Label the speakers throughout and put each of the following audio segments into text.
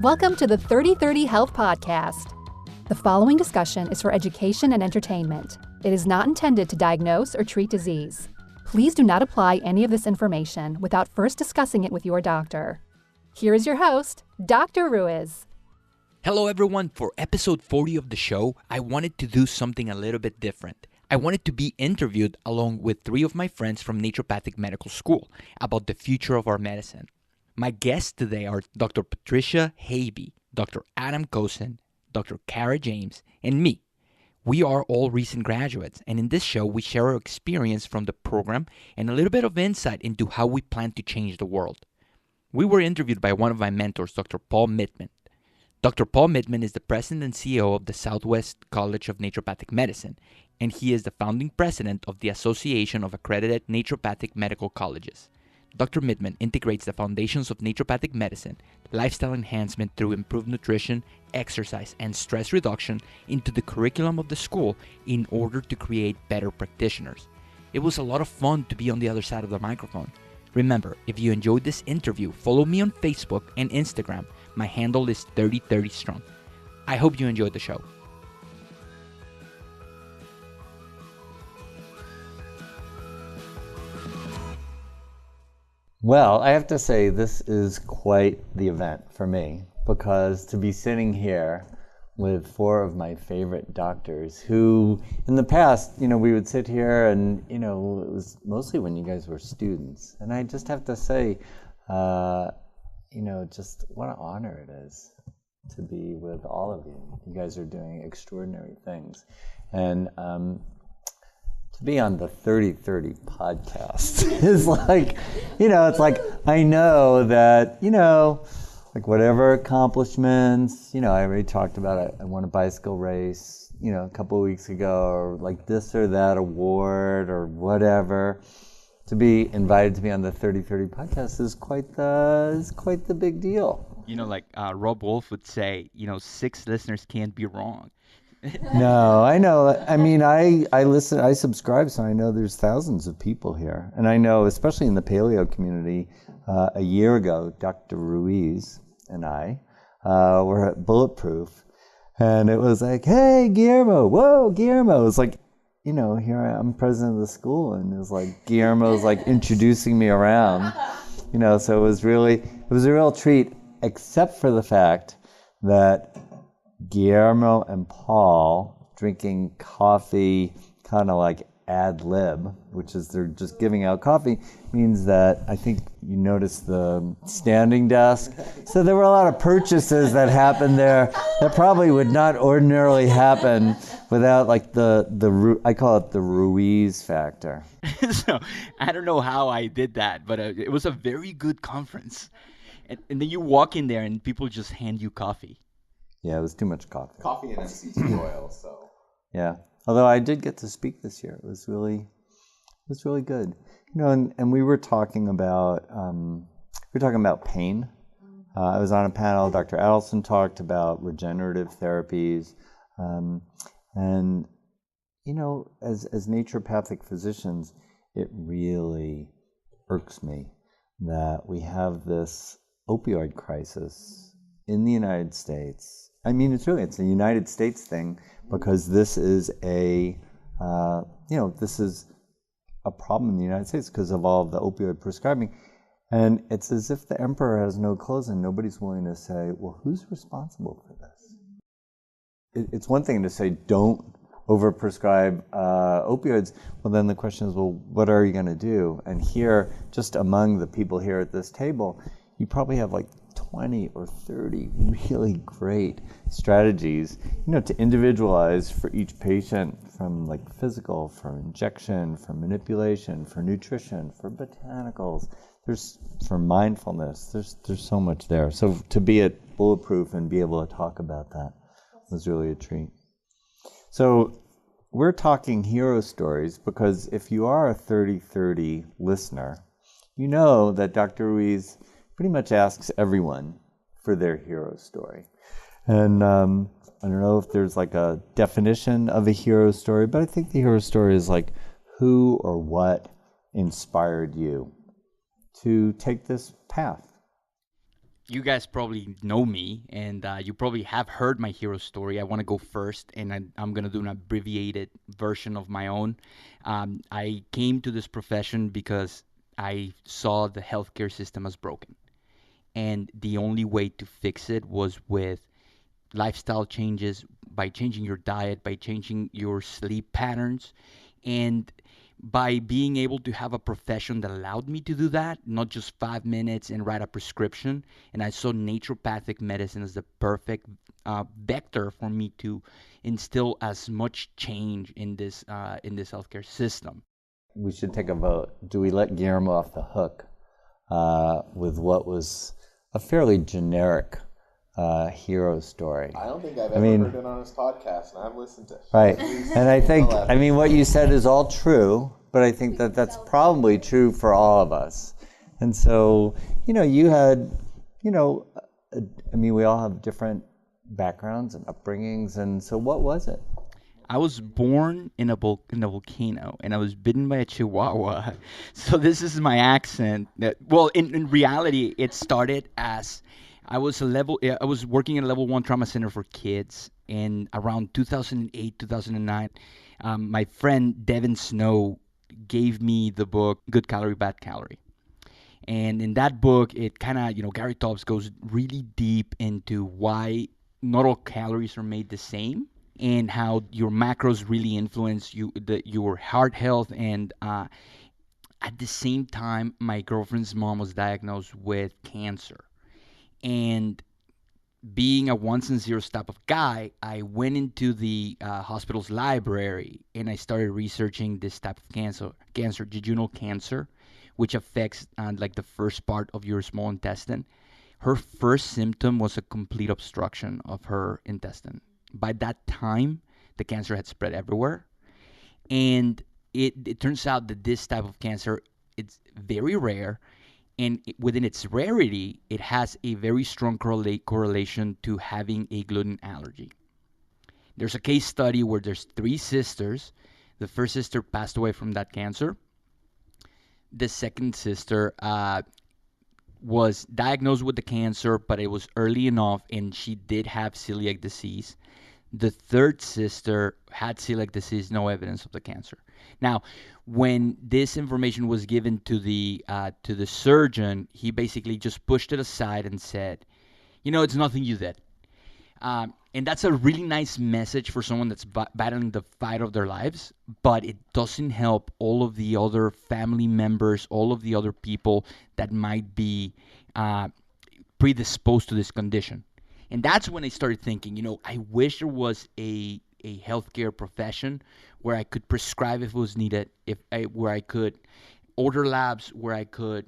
Speaker 1: Welcome to the 30/30 Health Podcast. The following discussion is for education and entertainment. It is not intended to diagnose or treat disease. Please do not apply any of this information without first discussing it with your doctor. Here is your host, Dr. Ruiz.
Speaker 2: Hello everyone. For episode 40 of the show, I wanted to do something a little bit different. I wanted to be interviewed along with 3 of my friends from Naturopathic Medical School about the future of our medicine. My guests today are Dr. Patricia Habe, Dr. Adam Kosin, Dr. Kara James, and me. We are all recent graduates, and in this show, we share our experience from the program and a little bit of insight into how we plan to change the world. We were interviewed by one of my mentors, Dr. Paul Mittman. Dr. Paul Mittman is the president and CEO of the Southwest College of Naturopathic Medicine, and he is the founding president of the Association of Accredited Naturopathic Medical Colleges. Dr. Mittman integrates the foundations of naturopathic medicine, lifestyle enhancement through improved nutrition, exercise, and stress reduction into the curriculum of the school in order to create better practitioners. It was a lot of fun to be on the other side of the microphone. Remember, if you enjoyed this interview, follow me on Facebook and Instagram. My handle is 3030strong. I hope you enjoyed the show.
Speaker 3: Well, I have to say this is quite the event for me, because to be sitting here with 4 of my favorite doctors who in the past, we would sit here and, it was mostly when you guys were students. And I just have to say, just what an honor it is to be with all of you. You guys are doing extraordinary things. And to be on the 30/30 podcast is like, it's like, I know that, like whatever accomplishments, I already talked about it. I won a bicycle race, a couple of weeks ago, or like this or that award or whatever. To be invited to be on the 30/30 podcast is quite the big deal.
Speaker 2: Like Rob Wolf would say, 6 listeners can't be wrong.
Speaker 3: No, I know. I mean, I listen, I subscribe, so I know there's thousands of people here. And I know, especially in the paleo community, a year ago, Dr. Ruiz and I were at Bulletproof, and it was like, hey, Guillermo, whoa, Guillermo. It was like, here I'm president of the school, and it was like, Guillermo's like introducing me around, so it was a real treat, except for the fact that Guillermo and Paul drinking coffee kind of like ad lib, which is they're just giving out coffee, means that I think you noticed the standing desk. So there were a lot of purchases that happened there that probably would not ordinarily happen without like I call it the Ruiz factor.
Speaker 2: So I don't know how I did that, but it was a very good conference. And then you walk in there and people just hand you coffee.
Speaker 3: Yeah, it was too much coffee.
Speaker 4: Coffee and MCT oil, so.
Speaker 3: Yeah, although I did get to speak this year. It was really good. And we were talking about pain. I was on a panel. Dr. Adelson talked about regenerative therapies, and as naturopathic physicians, it really irks me that we have this opioid crisis in the United States. I mean, it's a United States thing, because this is a problem in the United States because of all of the opioid prescribing. And it's as if the emperor has no clothes and nobody's willing to say, well, who's responsible for this? It's one thing to say, don't overprescribe opioids. Well, then the question is, well, what are you going to do? And here, just among the people here at this table, you probably have like 20 or 30 really great strategies, to individualize for each patient, from like physical, for injection, for manipulation, for nutrition, for botanicals. For mindfulness. There's so much there. So to be at Bulletproof and be able to talk about that was really a treat. So we're talking hero stories because if you are a 30/30 listener, you know that Dr. Ruiz pretty much asks everyone for their hero story. And I don't know if there's like a definition of a hero story, but I think the hero story is like who or what inspired you to take this path?
Speaker 2: You guys probably know me, and you probably have heard my hero story. I want to go first, and I'm going to do an abbreviated version of my own. I came to this profession because I saw the healthcare system as broken. And the only way to fix it was with lifestyle changes, by changing your diet, by changing your sleep patterns, and by being able to have a profession that allowed me to do that, not just 5 minutes and write a prescription. And I saw naturopathic medicine as the perfect vector for me to instill as much change in this healthcare system.
Speaker 3: We should take a vote. Do we let Guillermo off the hook with what was a fairly generic hero story?
Speaker 4: I don't think I've ever heard it on his podcast, and I've listened to it.
Speaker 3: Right. And I think, what you said is all true, but I think that that's probably true for all of us. And so, you had, we all have different backgrounds and upbringings. And so what was it?
Speaker 2: I was born in a volcano, and I was bitten by a chihuahua. So this is my accent. In reality, it started as I was working at a level 1 trauma center for kids, and around 2008, 2009, my friend Devin Snow gave me the book Good Calorie, Bad Calorie. And in that book, it kind of, Gary Taubes goes really deep into why not all calories are made the same, and how your macros really influence your heart health. And at the same time, my girlfriend's mom was diagnosed with cancer. And being a ones and zeros type of guy, I went into the hospital's library, and I started researching this type of cancer, jejunal cancer, which affects like the first part of your small intestine. Her first symptom was a complete obstruction of her intestine. By that time, the cancer had spread everywhere. And it turns out that this type of cancer, it's very rare. And within its rarity, it has a very strong correlation to having a gluten allergy. There's a case study where there's 3 sisters. The first sister passed away from that cancer. The second sister was diagnosed with the cancer, but it was early enough, and she did have celiac disease. The third sister had celiac disease, no evidence of the cancer. Now, when this information was given to the surgeon, he basically just pushed it aside and said, it's nothing you did. And that's a really nice message for someone that's battling the fight of their lives, but it doesn't help all of the other family members, all of the other people that might be predisposed to this condition. And that's when I started thinking, I wish there was a healthcare profession where I could prescribe if it was needed, where I could order labs, where I could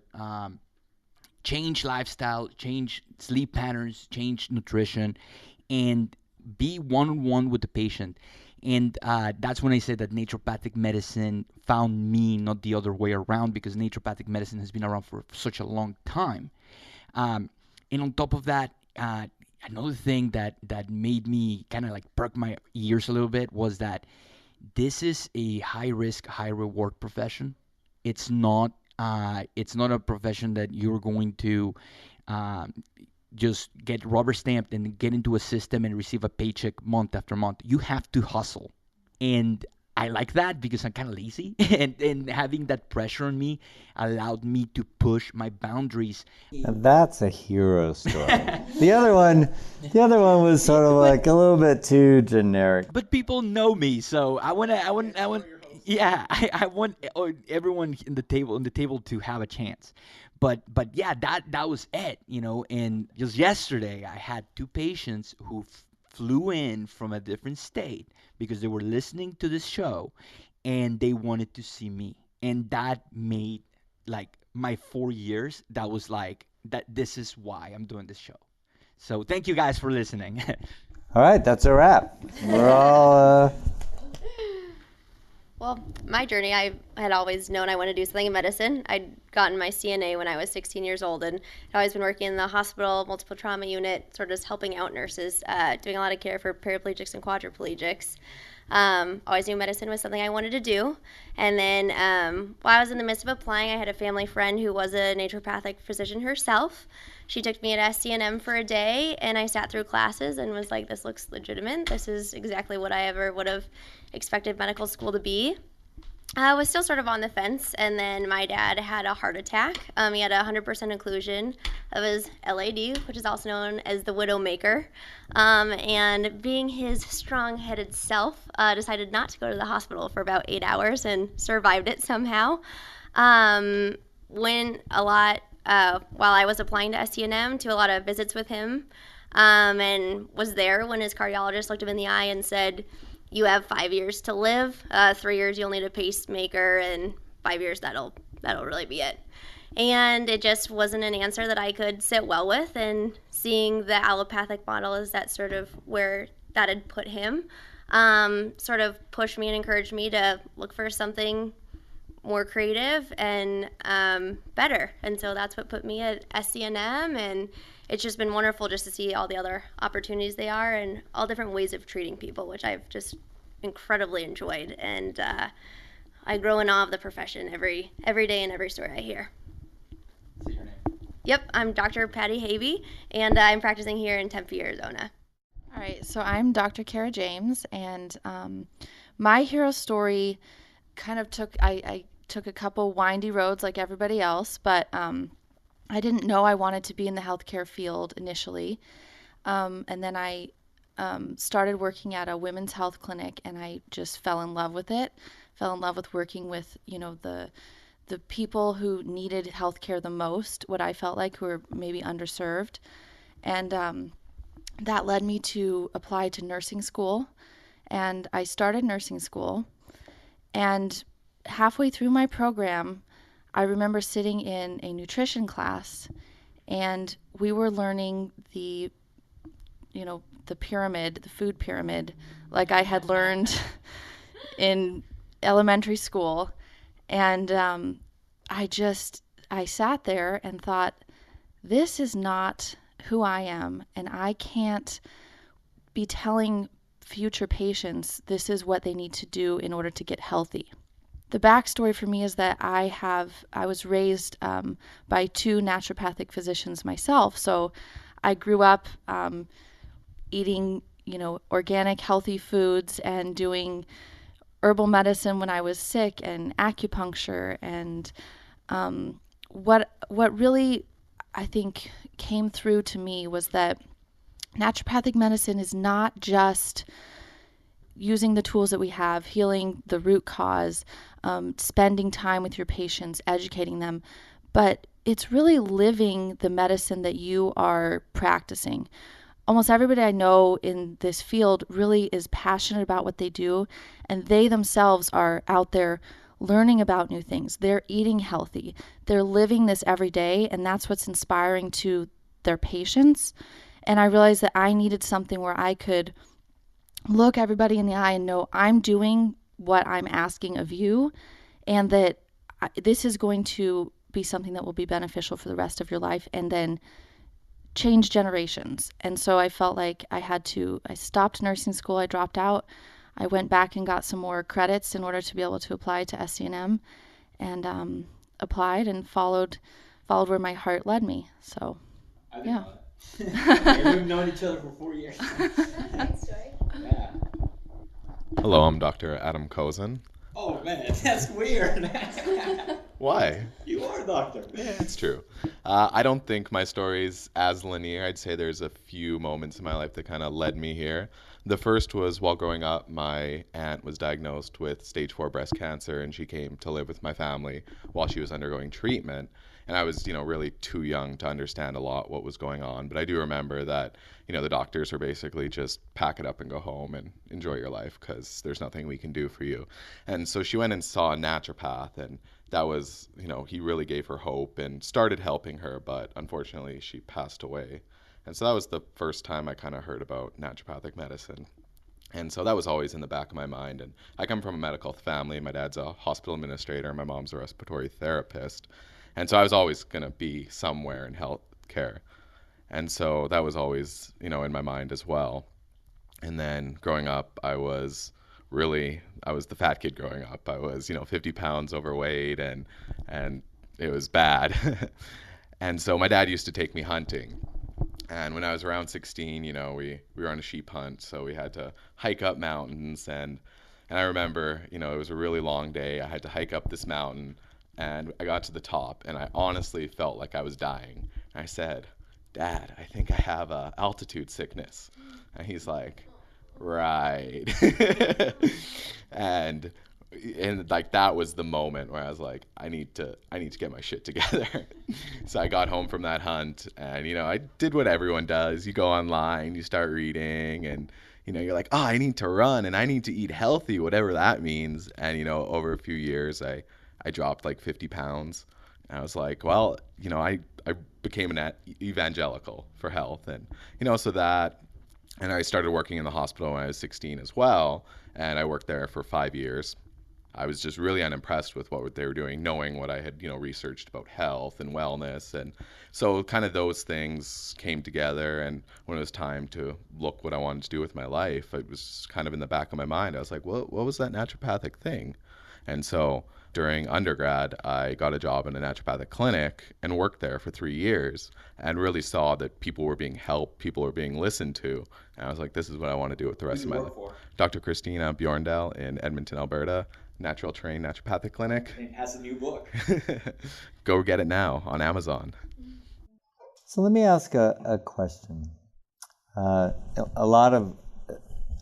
Speaker 2: change lifestyle, change sleep patterns, change nutrition, and be one-on-one with the patient. And that's when I said that naturopathic medicine found me, not the other way around, because naturopathic medicine has been around for such a long time. And on top of that, another thing that made me kind of like perk my ears a little bit was that this is a high-risk, high-reward profession. It's not a profession that you're going to just get rubber stamped and get into a system and receive a paycheck month after month. You have to hustle. And I like that because I'm kind of lazy. and having that pressure on me allowed me to push my boundaries.
Speaker 3: And that's a hero story. The other one was sort of like a little bit too generic.
Speaker 2: But people know me, so I want everyone in the table to have a chance. But yeah, that was it, and just yesterday I had 2 patients who flew in from a different state because they were listening to this show and they wanted to see me. And that made like my 4 years, that was like, that this is why I'm doing this show. So thank you guys for listening.
Speaker 3: All right, that's a wrap. We're all...
Speaker 5: Well, my journey, I had always known I wanted to do something in medicine. I'd gotten my CNA when I was 16 years old, and I'd always been working in the hospital, multiple trauma unit, sort of just helping out nurses, doing a lot of care for paraplegics and quadriplegics. Always knew medicine was something I wanted to do. And then while I was in the midst of applying, I had a family friend who was a naturopathic physician herself. She took me at SCNM for a day, and I sat through classes and was like, this looks legitimate. This is exactly what I ever would have expected medical school to be. I was still sort of on the fence, and then my dad had a heart attack. He had a 100% inclusion of his LAD, which is also known as the Widowmaker. And being his strong-headed self, decided not to go to the hospital for about 8 hours and survived it somehow. Went a lot while I was applying to SCNM to a lot of visits with him, and was there when his cardiologist looked him in the eye and said, you have 5 years to live. 3 years you'll need a pacemaker, and 5 years that'll really be it. And it just wasn't an answer that I could sit well with. And seeing the allopathic model as that sort of where that had put him, sort of pushed me and encouraged me to look for something more creative and better. And so that's what put me at SCNM, and it's just been wonderful just to see all the other opportunities they are and all different ways of treating people, which I've just incredibly enjoyed. And I grow in awe of the profession every day and every story I hear.
Speaker 2: Say your name.
Speaker 5: Yep, I'm Dr. Patty Havey, and I'm practicing here in Tempe, Arizona.
Speaker 6: All right, so I'm Dr. Kara James, and my hero story kind of I took a couple windy roads like everybody else, but I didn't know I wanted to be in the healthcare field initially. And then I started working at a women's health clinic, and I just fell in love with it, fell in love with working with, the people who needed healthcare the most, what I felt like who were maybe underserved. And that led me to apply to nursing school. And I started nursing school, and halfway through my program, I remember sitting in a nutrition class, and we were learning the pyramid, the food pyramid, like I had learned in elementary school. And I sat there and thought, this is not who I am, and I can't be telling future patients this is what they need to do in order to get healthy. The backstory for me is that I was raised by two naturopathic physicians myself. So I grew up eating, organic, healthy foods and doing herbal medicine when I was sick, and acupuncture. And what really I think came through to me was that naturopathic medicine is not just using the tools that we have, healing the root cause, spending time with your patients, educating them, but it's really living the medicine that you are practicing. Almost everybody I know in this field really is passionate about what they do, and they themselves are out there learning about new things. They're eating healthy. They're living this every day, and that's what's inspiring to their patients. And I realized that I needed something where I could look everybody in the eye and know I'm doing what I'm asking of you, and that this is going to be something that will be beneficial for the rest of your life and then change generations. And so I felt like I stopped nursing school, I dropped out, I went back and got some more credits in order to be able to apply to SCNM, and applied and followed where my heart led me. So, yeah.
Speaker 2: We've known each other for 4 years. Yeah.
Speaker 4: Hello, I'm Dr. Adam Kozin.
Speaker 2: Oh man, that's weird.
Speaker 4: Why?
Speaker 2: You are a doctor.
Speaker 4: Yeah, it's true. I don't think my story's as linear. I'd say there's a few moments in my life that kind of led me here. The first was while growing up, my aunt was diagnosed with stage 4 breast cancer, and she came to live with my family while she was undergoing treatment. And I was, really too young to understand a lot what was going on. But I do remember that, the doctors were basically just pack it up and go home and enjoy your life because there's nothing we can do for you. And so she went and saw a naturopath, and that was, he really gave her hope and started helping her. But unfortunately, she passed away. And so that was the first time I kind of heard about naturopathic medicine. And so that was always in the back of my mind. And I come from a medical family. My dad's a hospital administrator. My mom's a respiratory therapist. And so I was always going to be somewhere in healthcare. And so that was always, in my mind as well. And then growing up, I was I was the fat kid growing up. I was, 50 pounds overweight, and it was bad. And so my dad used to take me hunting. And when I was around 16, we were on a sheep hunt, so we had to hike up mountains. And I remember, it was a really long day. I had to hike up this mountain, and I got to the top, and I honestly felt like I was dying. And I said, "Dad, I think I have altitude sickness." And he's like, "Right." and like that was the moment where I was like, I need to get my shit together. So I got home from that hunt, and I did what everyone does. You go online, you start reading, and you're like, oh, I need to run and I need to eat healthy, whatever that means. And over a few years, I dropped like 50 pounds. And I was like, well, I became an evangelical for health, and so that. And I started working in the hospital when I was 16 as well, and I worked there for 5 years. I was just really unimpressed with what they were doing, knowing what I had, researched about health and wellness. And so kind of those things came together. And when it was time to look what I wanted to do with my life, it was kind of in the back of my mind. I was like, well, what was that naturopathic thing? And so during undergrad, I got a job in a naturopathic clinic and worked there for 3 years, and really saw that people were being helped, people were being listened to. And I was like, this is what I want to do with the rest of my life. Dr. Christina Bjorndal in Edmonton, Alberta, natural trained naturopathic clinic.
Speaker 2: And has a new book.
Speaker 4: Go get it now on Amazon.
Speaker 3: So let me ask a question. A lot of,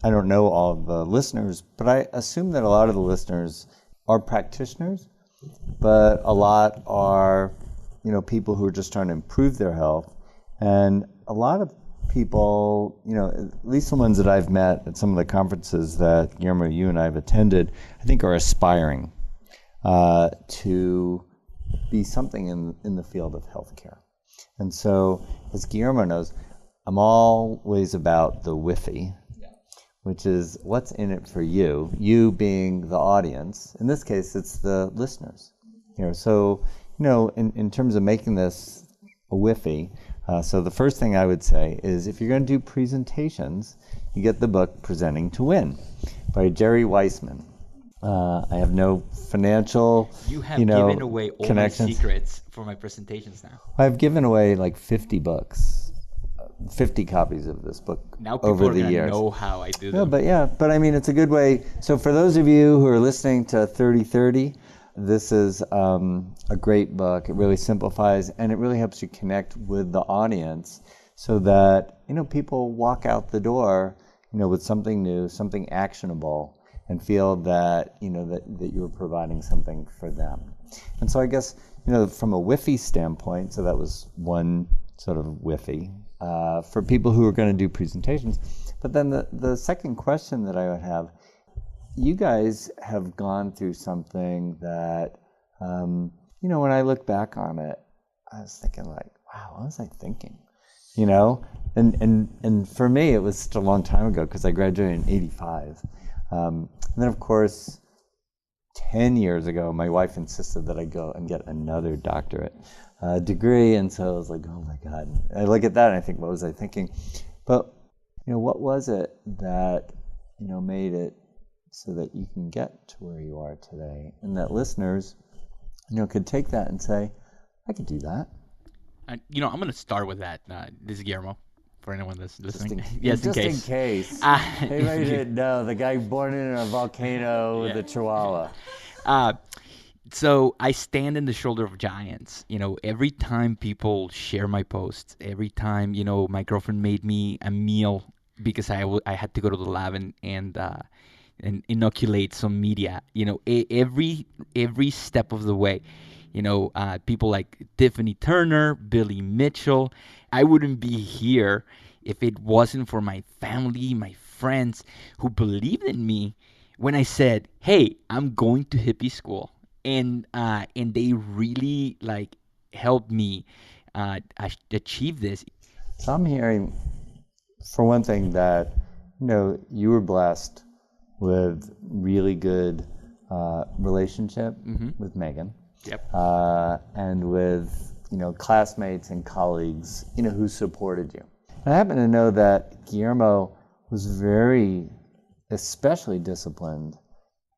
Speaker 3: I don't know all of the listeners, but I assume that a lot of the listeners are practitioners, but a lot are, people who are just trying to improve their health. And a lot of people, at least the ones that I've met at some of the conferences that Guillermo, you and I have attended, I think are aspiring to be something in the field of healthcare. And so, as Guillermo knows, I'm always about the WIFI, which is what's in it for you, you being the audience. In this case, it's the listeners. So, in terms of making this a WIFI, so the first thing I would say is if you're going to do presentations, you get the book Presenting to Win by Jerry Weissman. I have no financial,
Speaker 2: You have given away all
Speaker 3: connections.
Speaker 2: my secrets for my presentations now.
Speaker 3: I've given away like 50 books, 50 copies of this book
Speaker 2: Now people
Speaker 3: over
Speaker 2: are
Speaker 3: the
Speaker 2: going to
Speaker 3: years.
Speaker 2: know how I do
Speaker 3: No,
Speaker 2: them.
Speaker 3: but I mean, it's a good way. So for those of you who are listening to 3030, this is a great book. It really simplifies, and it really helps you connect with the audience so that, people walk out the door, with something new, something actionable, and feel that, that you're providing something for them. And so I guess, from a WIFI standpoint, so that was one sort of WIFI for people who are going to do presentations. But then the second question that I would have, you guys have gone through something that, when I look back on it, I was thinking like, wow, what was I thinking? And for me, it was such a long time ago because I graduated in 85. And then, of course, 10 years ago, my wife insisted that I go and get another doctorate degree. And so I was like, oh my God. I look at that and I think, what was I thinking? But, what was it that, made it so that you can get to where you are today, and that listeners, could take that and say, I could do that.
Speaker 2: I'm going to start with that. This is Guillermo, for anyone that's listening.
Speaker 3: Just
Speaker 2: in
Speaker 3: in
Speaker 2: case.
Speaker 3: case. Anybody didn't know, the guy born in a volcano with a chihuahua.
Speaker 2: So I stand in the shoulder of giants. Every time people share my posts, every time, my girlfriend made me a meal because I had to go to the lab and inoculate some media. Every step of the way. People like Tiffany Turner, Billy Mitchell. I wouldn't be here if it wasn't for my family, my friends who believed in me when I said, hey, I'm going to hippie school. And they really helped me achieve this.
Speaker 3: So I'm hearing, for one thing, that you were blessed with really good relationship with Megan.
Speaker 2: Yep.
Speaker 3: And with classmates and colleagues who supported you. And I happen to know that Guillermo was very especially disciplined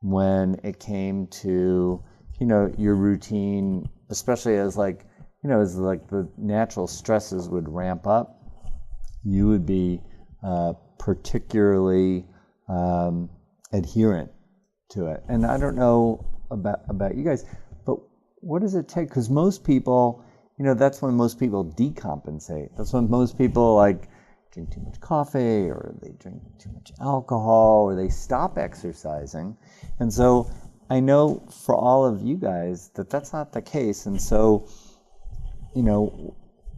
Speaker 3: when it came to, your routine, especially as as the natural stresses would ramp up, you would be particularly adherent to it. And I don't know about you guys, but what does it take? Because most people, that's when most people decompensate. That's when most people drink too much coffee, or they drink too much alcohol, or they stop exercising. And so I know for all of you guys that that's not the case. And so,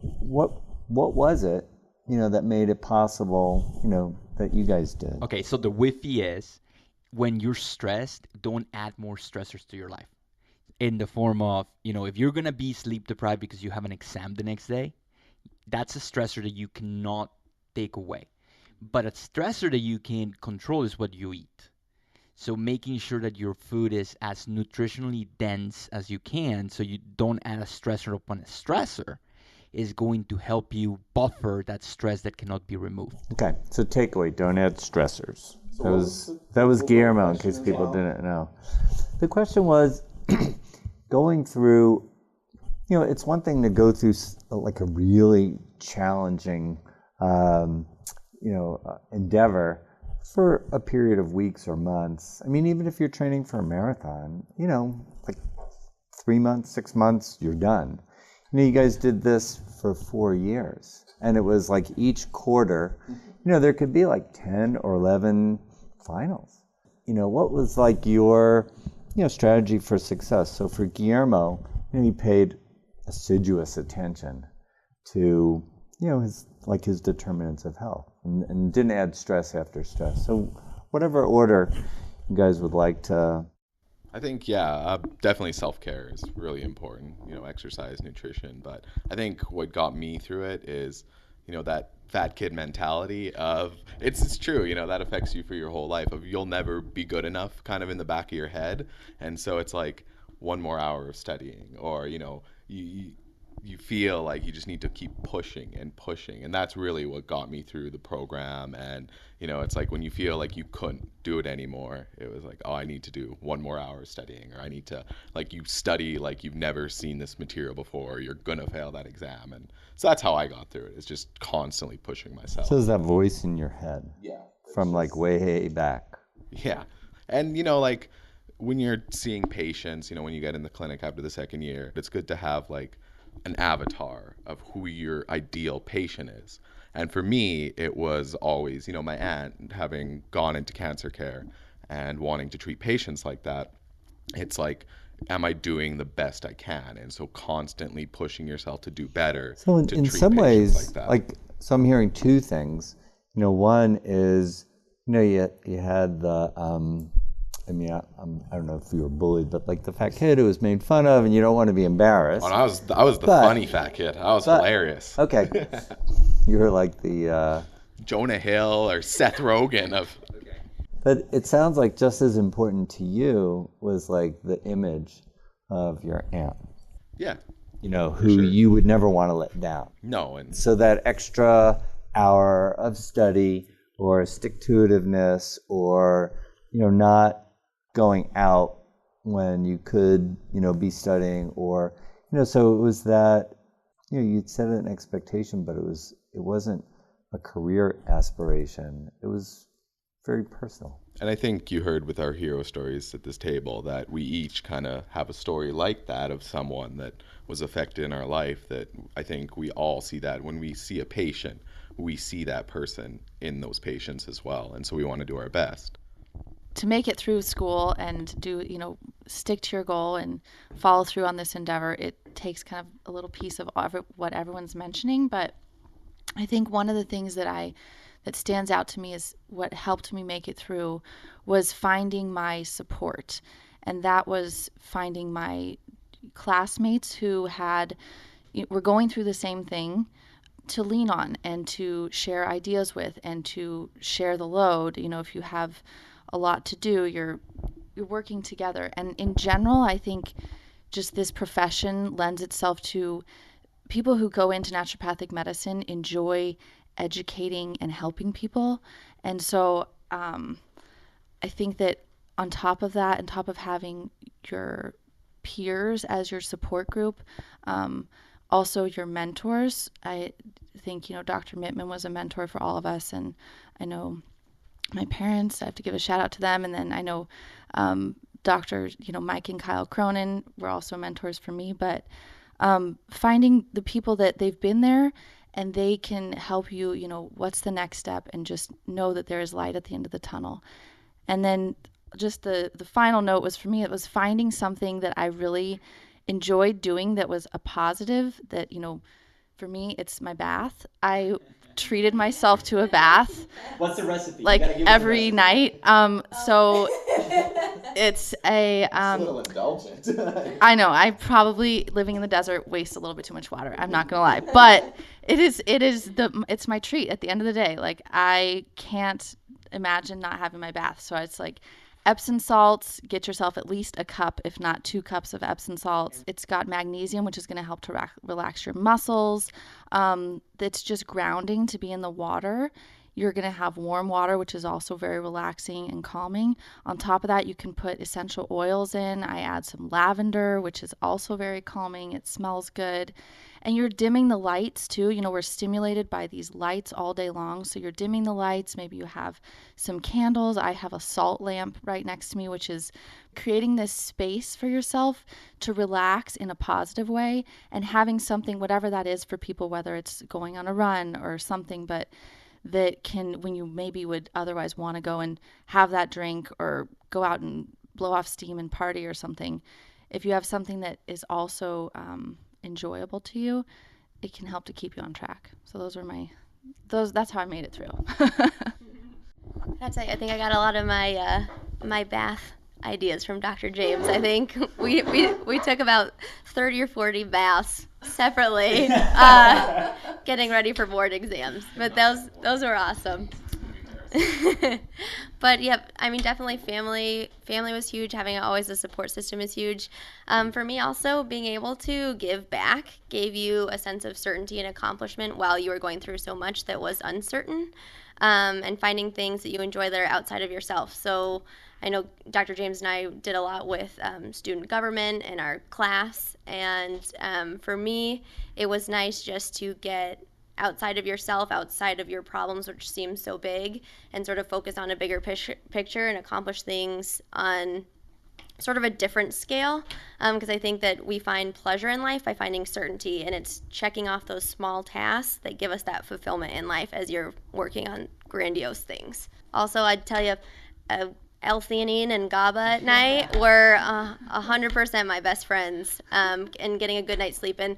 Speaker 3: what was it, that made it possible, that you guys did?
Speaker 2: Okay, so the whiffy is, when you're stressed, don't add more stressors to your life. In the form of, if you're going to be sleep deprived because you have an exam the next day, that's a stressor that you cannot take away. But a stressor that you can control is what you eat. So making sure that your food is as nutritionally dense as you can, so you don't add a stressor upon a stressor, is going to help you buffer that stress that cannot be removed.
Speaker 3: Okay, so takeaway, don't add stressors. That was Guillermo, in case people didn't know. The question was, going through, it's one thing to go through a really challenging, endeavor for a period of weeks or months. I mean, even if you're training for a marathon, 3 months, 6 months, you're done. You guys did this for 4 years, and it was each quarter, there could be 10 or 11 finals. What was your, strategy for success? So for Guillermo, he paid assiduous attention to, his determinants of health, and didn't add stress after stress. So whatever order you guys would like to.
Speaker 4: I think, definitely self-care is really important, exercise, nutrition. But I think what got me through it is, that fat kid mentality of, it's true, that affects you for your whole life, of you'll never be good enough kind of in the back of your head. And so it's one more hour of studying, or, you feel like you just need to keep pushing and pushing. And that's really what got me through the program. And, it's when you feel like you couldn't do it anymore, it was oh, I need to do 1 more hour of studying, or I need to, you study like you've never seen this material before, you're going to fail that exam. And so that's how I got through it. It's just constantly pushing myself.
Speaker 3: So is that voice in your head?
Speaker 4: Yeah.
Speaker 3: From way back.
Speaker 4: Yeah. And, when you're seeing patients, when you get in the clinic after the second year, it's good to have an avatar of who your ideal patient is. And for me, it was always, my aunt, having gone into cancer care and wanting to treat patients like that. It's am I doing the best I can? And so constantly pushing yourself to do better.
Speaker 3: So in some ways, so I'm hearing two things. One is, you had the, I don't know if you were bullied, but the fat kid who was made fun of, and you don't want to be embarrassed.
Speaker 4: Oh, I was the funny fat kid. I was hilarious.
Speaker 3: Okay. You were the
Speaker 4: Jonah Hill or Seth Rogen of.
Speaker 3: But it sounds like just as important to you was the image of your aunt.
Speaker 4: Yeah.
Speaker 3: Who sure. You would never want to let down.
Speaker 4: No. And
Speaker 3: so that extra hour of study, or stick-to-itiveness, or, not going out when you could, be studying, or, so it was that, you'd set an expectation, but it wasn't a career aspiration. It was very personal.
Speaker 4: And I think you heard with our hero stories at this table that we each kind of have a story like that of someone that was affected in our life, that I think we all see that when we see a patient, we see that person in those patients as well. And so we want to do our best.
Speaker 6: To make it through school and do, stick to your goal and follow through on this endeavor, it takes kind of a little piece of what everyone's mentioning. But I think one of the things that stands out to me is what helped me make it through was finding my support. And that was finding my classmates who were going through the same thing, to lean on and to share ideas with and to share the load. If you have a lot to do, you're working together. And in general, I think just this profession lends itself to people who go into naturopathic medicine enjoy educating and helping people. And so I think that on top of that, on top of having your peers as your support group, also your mentors. I think, Dr. Mittman was a mentor for all of us, and I know my parents, I have to give a shout out to them, and then I know Dr. Mike and Kyle Cronin were also mentors for me, but finding the people that they've been there and they can help you, what's the next step, and just know that there is light at the end of the tunnel. And then just the final note was, for me, it was finding something that I really enjoyed doing that was a positive, that, for me, it's my bath. I treated myself to a bath.
Speaker 2: What's the recipe?
Speaker 6: Like every night. So it's a
Speaker 4: little indulgent.
Speaker 6: I know, I probably, living in the desert, waste a little bit too much water. I'm not gonna lie, but it's my treat at the end of the day. Like, I can't imagine not having my bath. So it's like Epsom salts. Get yourself at least a cup, if not 2 cups of Epsom salts. It's got magnesium, which is going to help to relax your muscles. It's just grounding to be in the water. You're going to have warm water, which is also very relaxing and calming. On top of that, you can put essential oils in. I add some lavender, which is also very calming. It smells good. And you're dimming the lights too. We're stimulated by these lights all day long. So you're dimming the lights. Maybe you have some candles. I have a salt lamp right next to me, which is creating this space for yourself to relax in a positive way, and having something, whatever that is for people, whether it's going on a run or something, but that can, when you maybe would otherwise want to go and have that drink or go out and blow off steam and party or something, if you have something that is also enjoyable to you, it can help to keep you on track. So that's how I made it through.
Speaker 5: I think I got a lot of my bath ideas from Dr. James. I think we took about 30 or 40 baths separately, getting ready for board exams. But those were awesome. But yep, definitely family was huge. Having always a support system is huge. For me also, being able to give back gave you a sense of certainty and accomplishment while you were going through so much that was uncertain, and finding things that you enjoy that are outside of yourself. So I know Dr. James and I did a lot with student government in our class, and for me, it was nice just to get outside of yourself, outside of your problems, which seem so big, and sort of focus on a bigger picture and accomplish things on sort of a different scale, because I think that we find pleasure in life by finding certainty, and it's checking off those small tasks that give us that fulfillment in life as you're working on grandiose things. Also, I'd tell you, L-theanine and GABA at night were 100% my best friends, and getting a good night's sleep. And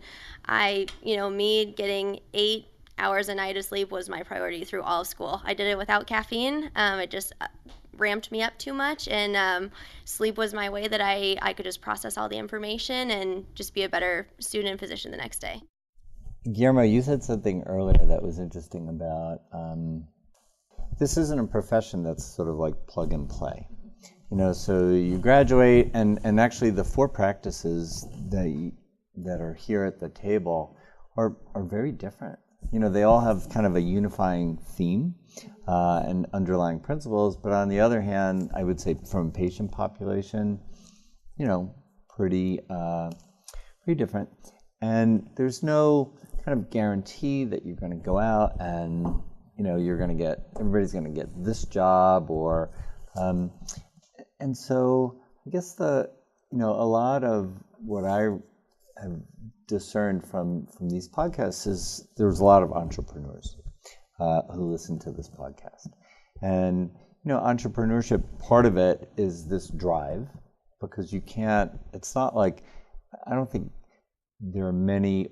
Speaker 5: me getting 8 hours a night of sleep was my priority through all of school. I did it without caffeine. It just ramped me up too much, and sleep was my way that I could just process all the information and just be a better student and physician the next day.
Speaker 3: Guillermo, you said something earlier that was interesting about this isn't a profession that's sort of like plug and play. So you graduate, and actually the 4 practices that are here at the table are very different. They all have kind of a unifying theme and underlying principles, but on the other hand, I would say from patient population, pretty different. And there's no kind of guarantee that you're going to go out and everybody's going to get this job, or and so I guess a lot of what I have discerned from these podcasts is there's a lot of entrepreneurs who listen to this podcast, and entrepreneurship, part of it is this drive, because it's not like, I don't think there are many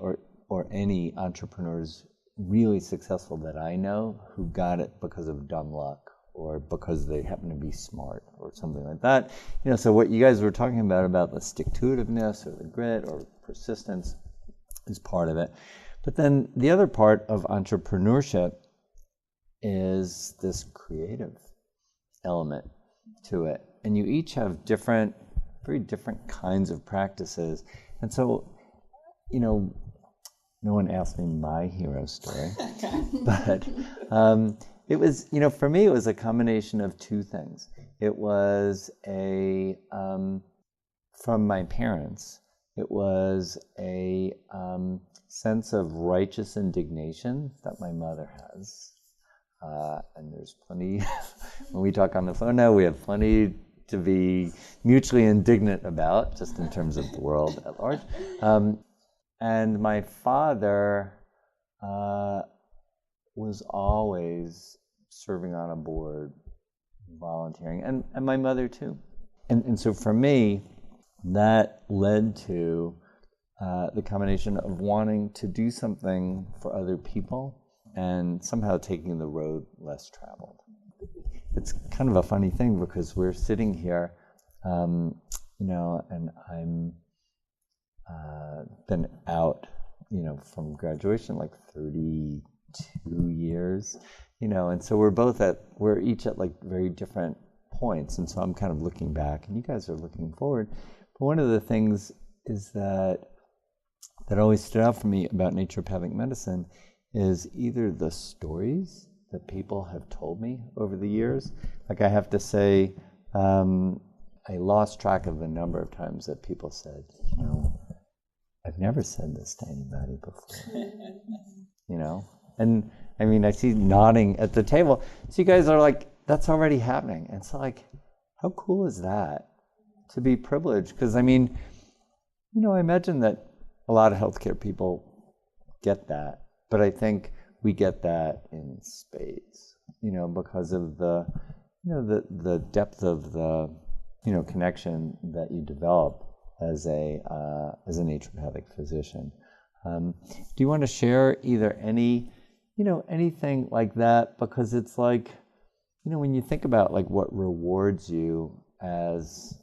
Speaker 3: or any entrepreneurs really successful that I know who got it because of dumb luck or because they happen to be smart or something like that. So what you guys were talking about the stick-to-itiveness or the grit or persistence is part of it. But then the other part of entrepreneurship is this creative element to it. And you each have very different kinds of practices. And so, no one asked me my hero story, but it was, for me, it was a combination of 2 things. It was from my parents, it was a sense of righteous indignation that my mother has. And there's plenty, when we talk on the phone now, we have plenty to be mutually indignant about, just in terms of the world at large. And my father was always serving on a board, volunteering, and my mother too. And so for me, that led to the combination of wanting to do something for other people and somehow taking the road less traveled. It's kind of a funny thing because we're sitting here, and I'm been out, from graduation like 32 years, and so we're each at like very different points, and so I'm kind of looking back and you guys are looking forward. But one of the things is that always stood out for me about naturopathic medicine is either the stories that people have told me over the years. Like I have to say, I lost track of the number of times that people said, I've never said this to anybody before, And I mean, I see nodding at the table. So you guys are like, that's already happening. And so like, how cool is that to be privileged? Because I mean, I imagine that a lot of healthcare people get that, but I think we get that in spades, because of the depth of the, connection that you develop as a naturopathic physician. Do you want to share either anything like that? Because it's like, when you think about like what rewards you as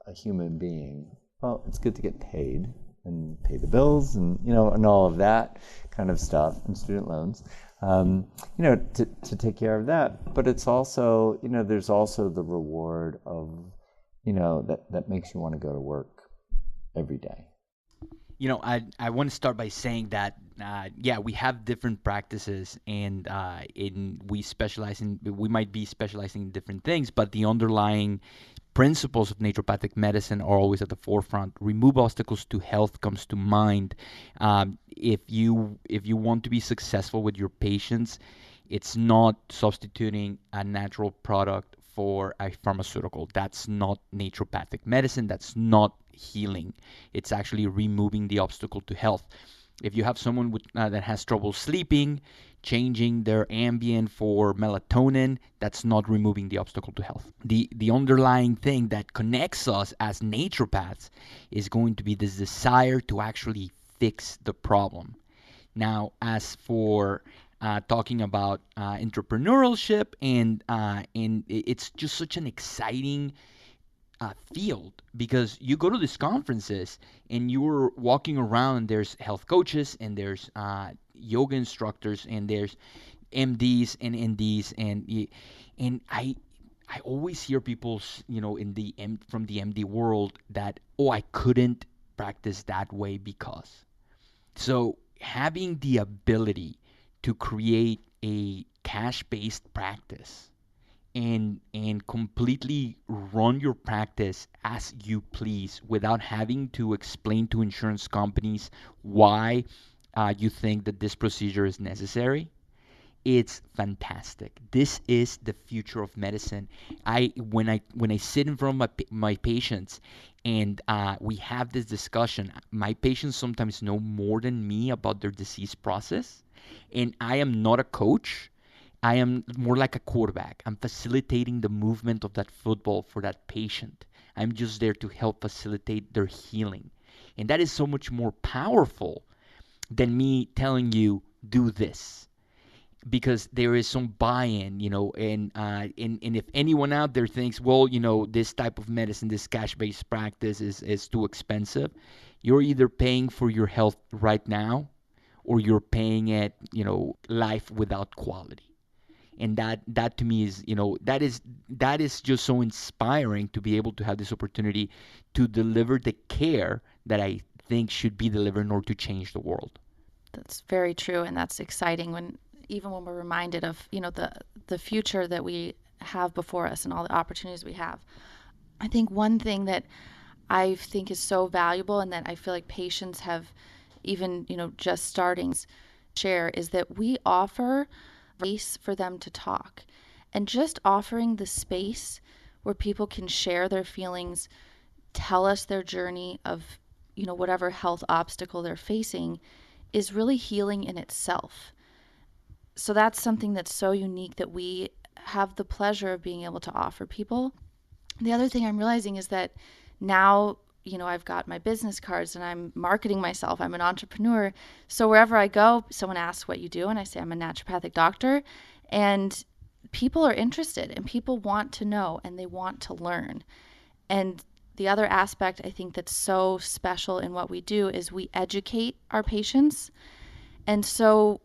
Speaker 3: a human being, well, it's good to get paid and pay the bills and, and all of that kind of stuff, and student loans, to take care of that. But it's also, there's also the reward of, that makes you want to go to work every day.
Speaker 2: I want to start by saying that, we have different practices, and we might be specializing in different things, but the underlying principles of naturopathic medicine are always at the forefront. Remove obstacles to health comes to mind. If you want to be successful with your patients, it's not substituting a natural product for a pharmaceutical. That's not naturopathic medicine. That's not healing. It's actually removing the obstacle to health. If you have someone that has trouble sleeping, changing their ambient for melatonin, that's not removing the obstacle to health. The underlying thing that connects us as naturopaths is going to be this desire to actually fix the problem. Now, as for talking about entrepreneurship, and it's just such an exciting field, because you go to these conferences and you're walking around and there's health coaches and there's yoga instructors and there's MDs and NDs, and I always hear people from the MD world that, I couldn't practice that way because. So having the ability to create a cash-based practice and completely run your practice as you please without having to explain to insurance companies why you think that this procedure is necessary, it's fantastic. This is the future of medicine. When I sit in front of my patients and we have this discussion, my patients sometimes know more than me about their disease process, and I am not a coach. I am more like a quarterback. I'm facilitating the movement of that football for that patient. I'm just there to help facilitate their healing. And that is so much more powerful than me telling you, do this. Because there is some buy-in, and if anyone out there thinks, well, this type of medicine, this cash-based practice is too expensive, you're either paying for your health right now or you're paying it, life without quality. And that to me is, that is just so inspiring to be able to have this opportunity to deliver the care that I think should be delivered in order to change the world.
Speaker 6: That's very true, and that's exciting even when we're reminded of, the future that we have before us and all the opportunities we have. I think one thing that I think is so valuable and that I feel like patients have even, just starting share is that we offer space for them to talk. And just offering the space where people can share their feelings, tell us their journey of, whatever health obstacle they're facing is really healing in itself. So that's something that's so unique that we have the pleasure of being able to offer people. The other thing I'm realizing is that now, I've got my business cards and I'm marketing myself. I'm an entrepreneur. So wherever I go, someone asks what you do, and I say I'm a naturopathic doctor. And people are interested and people want to know and they want to learn. And the other aspect I think that's so special in what we do is we educate our patients. And so,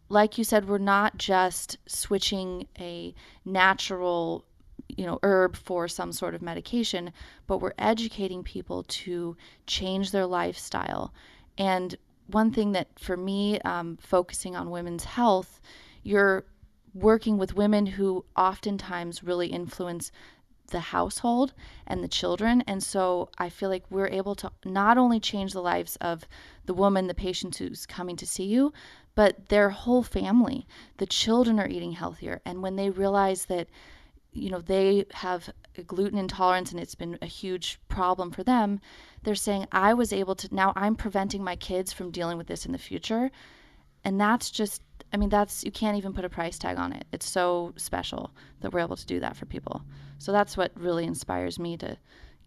Speaker 6: like you said, we're not just switching a natural herb for some sort of medication, but we're educating people to change their lifestyle. And one thing that for me, focusing on women's health, you're working with women who oftentimes really influence the household and the children. And so I feel like we're able to not only change the lives of the woman, the patient who's coming to see you, but their whole family. The children are eating healthier. And when they realize that they have a gluten intolerance and it's been a huge problem for them, they're saying, I was able to, now I'm preventing my kids from dealing with this in the future. And that's just, you can't even put a price tag on it. It's so special that we're able to do that for people. So that's what really inspires me to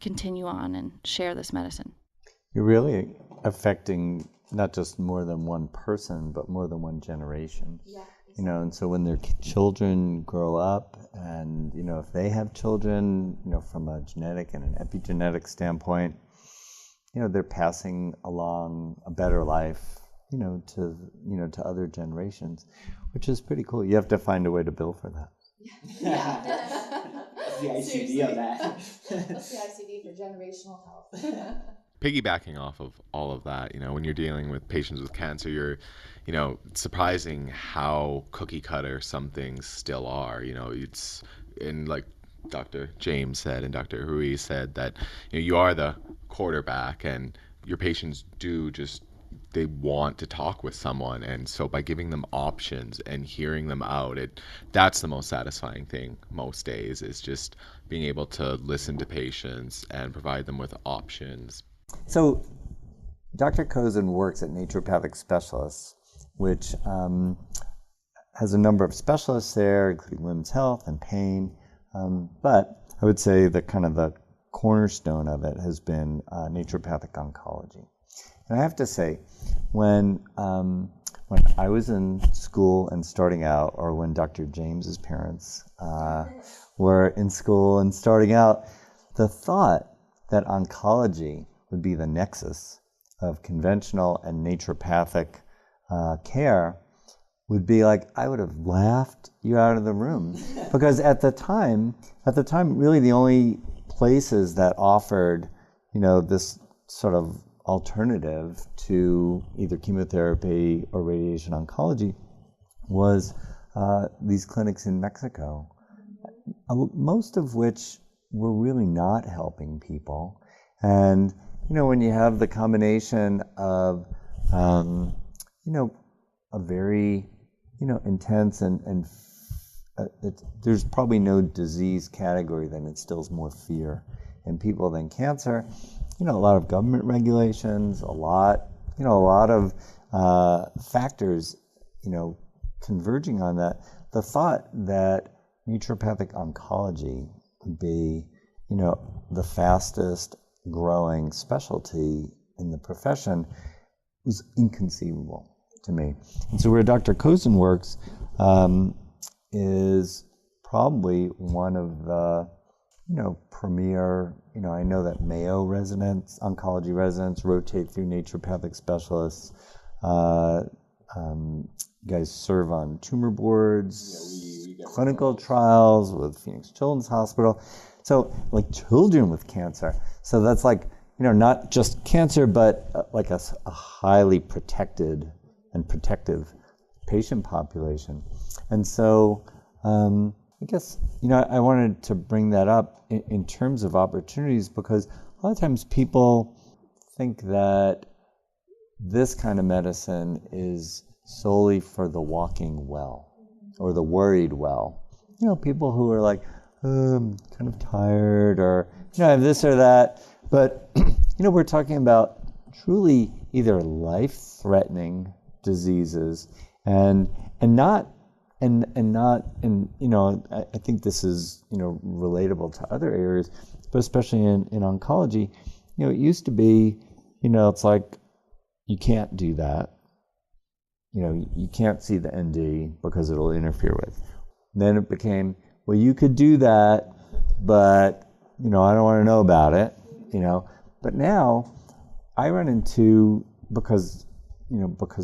Speaker 6: continue on and share this medicine.
Speaker 3: You're really affecting not just more than one person, but more than one generation. Yeah. And so when their children grow up and, if they have children, from a genetic and an epigenetic standpoint, they're passing along a better life, to other generations, which is pretty cool. You have to find a way to bill for that.
Speaker 7: Yeah. That's the ICD of that. That's the ICD for generational health.
Speaker 4: Piggybacking off of all of that, when you're dealing with patients with cancer, you're, it's surprising how cookie cutter some things still are. It's in like Dr. James said and Dr. Ruiz said that you are the quarterback and your patients do just, they want to talk with someone. And so by giving them options and hearing them out, that's the most satisfying thing most days, is just being able to listen to patients and provide them with options.
Speaker 3: So Dr. Kozin works at Naturopathic Specialists, which has a number of specialists there, including women's health and pain. But I would say that kind of the cornerstone of it has been naturopathic oncology. And I have to say, when I was in school and starting out, or when Dr. James's parents were in school and starting out, the thought that oncology would be the nexus of conventional and naturopathic care would be like, I would have laughed you out of the room. Because at the time, really the only places that offered, this sort of alternative to either chemotherapy or radiation oncology was these clinics in Mexico, most of which were really not helping people. And when you have the combination of a very intense and there's probably no disease category that instills more fear in people than cancer. A lot of government regulations, a lot of factors, converging on that. The thought that naturopathic oncology would be, the fastest growing specialty in the profession was inconceivable to me. And so where Dr. Kozin works is probably one of the premier, I know that Mayo residents, oncology residents rotate through naturopathic specialists. You guys serve on tumor boards, clinical trials with Phoenix Children's Hospital. So like children with cancer. So that's like, not just cancer, but like a highly protected and protective patient population. And so I guess, I wanted to bring that up in terms of opportunities, because a lot of times people think that this kind of medicine is solely for the walking well or the worried well. People who are like, I'm kind of tired, or, I have this or that. But, we're talking about truly either life-threatening diseases and not, I think this is, relatable to other areas, but especially in oncology, it used to be, it's like, you can't do that. You can't see the ND because it'll interfere with. And then it became, well, you could do that, but, I don't want to know about it, But now I run into, because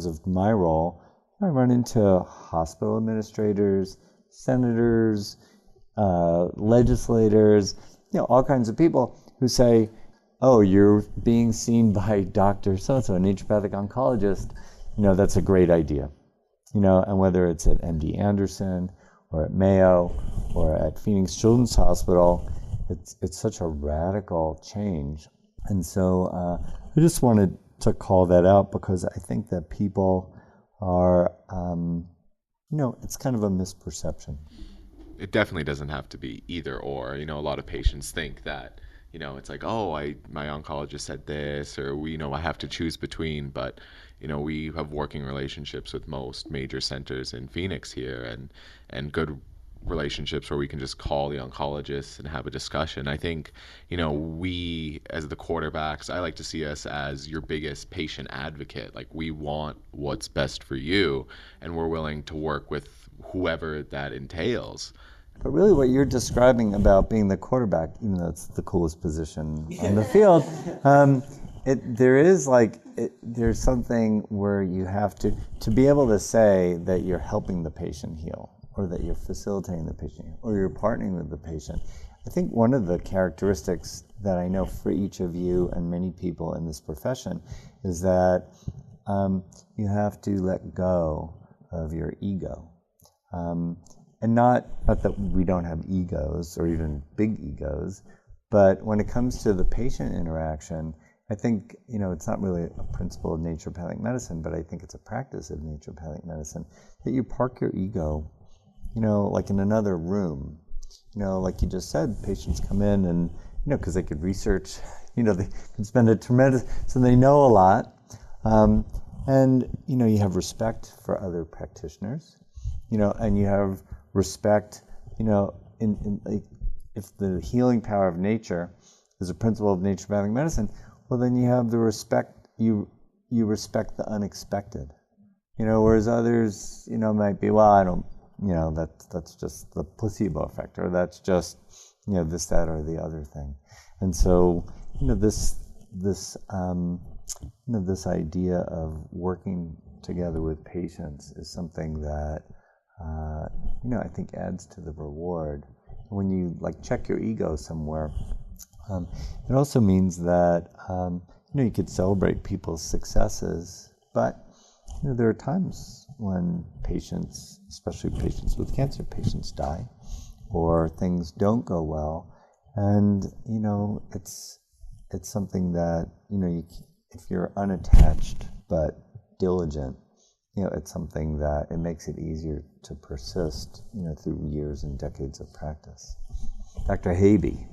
Speaker 3: of my role, I run into hospital administrators, senators, legislators, all kinds of people who say, oh, you're being seen by Dr. So-and-so, a naturopathic oncologist, that's a great idea. And whether it's at MD Anderson or at Mayo or at Phoenix Children's Hospital, it's such a radical change. And so I just wanted to call that out, because I think that people are, it's kind of a misperception.
Speaker 4: It definitely doesn't have to be either or. A lot of patients think that, it's like, oh, my oncologist said this, or I have to choose between. But, we have working relationships with most major centers in Phoenix here, and good relationships where we can just call the oncologist and have a discussion. I think, we as the quarterbacks, I like to see us as your biggest patient advocate. Like, we want what's best for you, and we're willing to work with whoever that entails.
Speaker 3: But really what you're describing about being the quarterback, even though it's the coolest position on the field, there's something where you have to be able to say that you're helping the patient heal, or that you're facilitating the patient, or you're partnering with the patient. I think one of the characteristics that I know for each of you and many people in this profession is that you have to let go of your ego. And not that we don't have egos or even big egos, but when it comes to the patient interaction, I think, it's not really a principle of naturopathic medicine, but I think it's a practice of naturopathic medicine, that you park your ego, like in another room. Like you just said, patients come in and, because they could research, they can spend a tremendous, so they know a lot. And, you have respect for other practitioners, and you have respect, if the healing power of nature is a principle of naturopathic medicine, well, then you have the respect, you respect the unexpected, whereas others, might be, well, I don't, that's just the placebo effect, or that's just, this, that, or the other thing. And so, this idea of working together with patients is something that, I think adds to the reward. When you check your ego somewhere, it also means that, you could celebrate people's successes, but, there are times when patients, especially patients with cancer, patients die, or things don't go well. And, it's something that, if you're unattached but diligent, it's something that it makes it easier to persist, through years and decades of practice. Dr. Habe.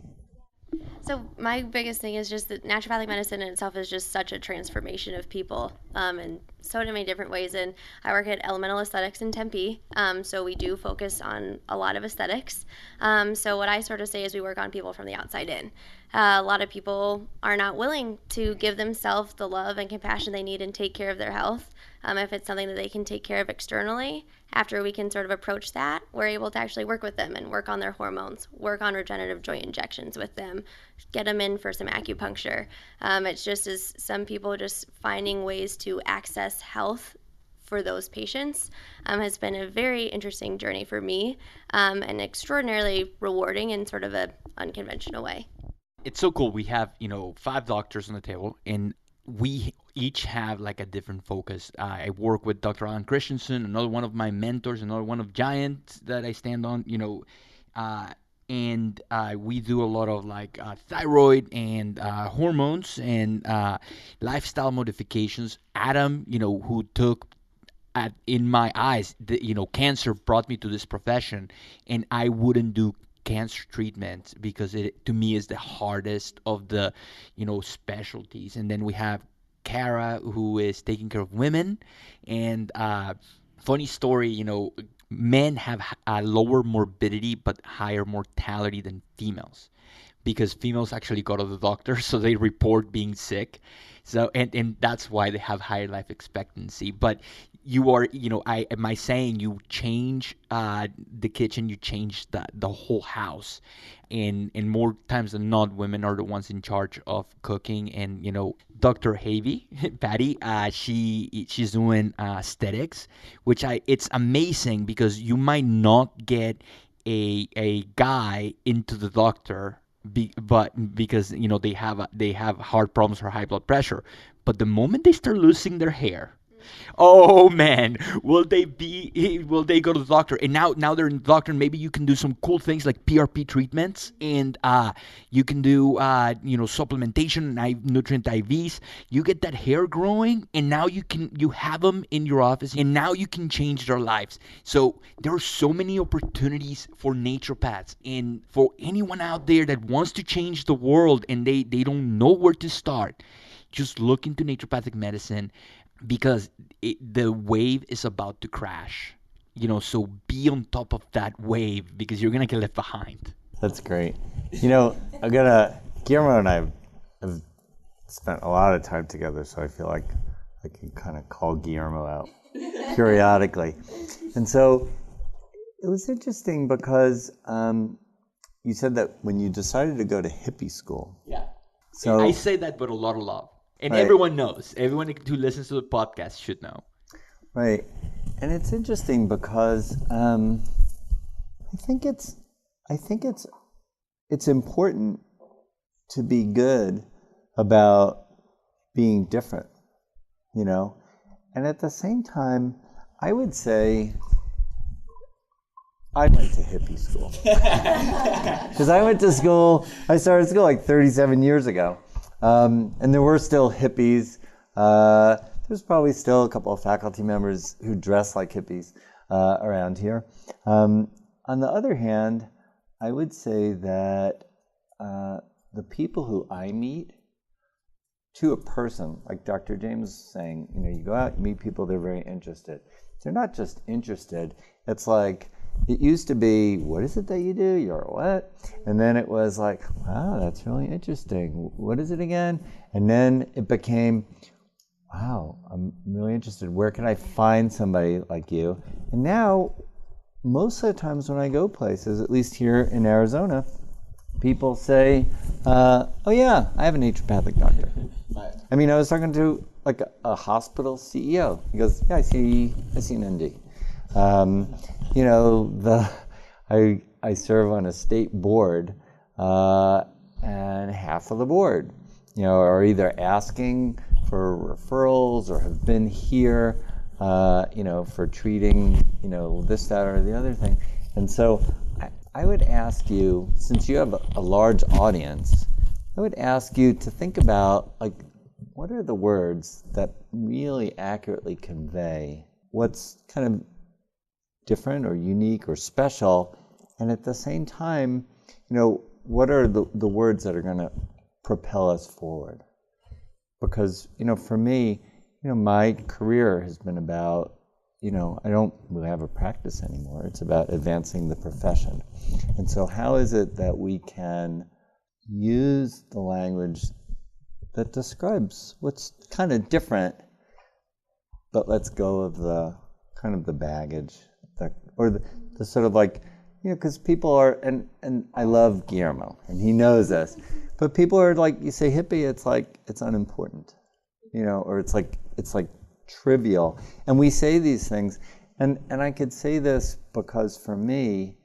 Speaker 5: So my biggest thing is just that naturopathic medicine in itself is just such a transformation of people in so many different ways. And I work at Elemental Aesthetics in Tempe, so we do focus on a lot of aesthetics. So what I sort of say is we work on people from the outside in. A lot of people are not willing to give themselves the love and compassion they need and take care of their health. If it's something that they can take care of externally, after we can sort of approach that, we're able to actually work with them and work on their hormones, work on regenerative joint injections with them, get them in for some acupuncture. It's just as some people just finding ways to access health for those patients has been a very interesting journey for me, and extraordinarily rewarding in sort of an unconventional way.
Speaker 2: It's so cool. We have, 5 doctors on the table, and we each have a different focus. I work with Dr. Alan Christensen, another one of my mentors, another one of giants that I stand on. and we do a lot of like thyroid and hormones and lifestyle modifications. Adam, who took in my eyes, cancer brought me to this profession, and I wouldn't do cancer treatment because it to me is the hardest of the specialties. And then we have Kara, who is taking care of women, and funny story, men have a lower morbidity but higher mortality than females, because females actually go to the doctor, so they report being sick. So and that's why they have higher life expectancy. But you are, am I saying you change the kitchen, you change the whole house, and more times than not, women are the ones in charge of cooking. And Dr. Havey, Patty, she's doing aesthetics, which it's amazing because you might not get a guy into the doctor but because they have heart problems or high blood pressure, but the moment they start losing their hair, oh man, will they go to the doctor? And now they're in the doctor, and maybe you can do some cool things like PRP treatments, and you can do supplementation and nutrient IVs. You get that hair growing, and now you have them in your office, and now you can change their lives. So there are so many opportunities for naturopaths, and for anyone out there that wants to change the world and they don't know where to start, just look into naturopathic medicine, because the wave is about to crash. So be on top of that wave, because you're gonna get left behind.
Speaker 3: That's great. Guillermo and I have spent a lot of time together, so I feel like I can kind of call Guillermo out periodically. And so it was interesting because you said that when you decided to go to hippie school.
Speaker 2: Yeah.
Speaker 3: So
Speaker 2: I say that with a lot of love. And
Speaker 3: right.
Speaker 2: Everyone knows. Everyone who listens to the podcast should know.
Speaker 3: Right. And it's interesting because I think it's important to be good about being different, And at the same time, I would say I went to hippie school. Because I started school like 37 years ago. And there were still hippies. There's probably still a couple of faculty members who dress like hippies around here. On the other hand, I would say that the people who I meet, to a person, like Dr. James was saying, you go out, you meet people, they're very interested. They're not just interested. It's like, it used to be, what is it that you do? You're what? And then it was like, wow, that's really interesting. What is it again? And then it became, wow, I'm really interested. Where can I find somebody like you? And now, most of the times when I go places, at least here in Arizona, people say, oh yeah, I have a naturopathic doctor. I mean, I was talking to like a hospital CEO. He goes, yeah, I see an ND. I serve on a state board, and half of the board, are either asking for referrals or have been here, for treating, this, that, or the other thing. And so I would ask you, since you have a large audience, I would ask you to think about, like, what are the words that really accurately convey what's kind of different or unique or special, and at the same time, what are the words that are going to propel us forward? Because, for me, my career has been about, I don't really have a practice anymore. It's about advancing the profession. And so how is it that we can use the language that describes what's kind of different, but let's go of the kind of the baggage, or the sort of like, because people are, and I love Guillermo, and he knows this, but people are like, you say hippie, it's like, it's unimportant, or it's like trivial. And we say these things, and I could say this because for me,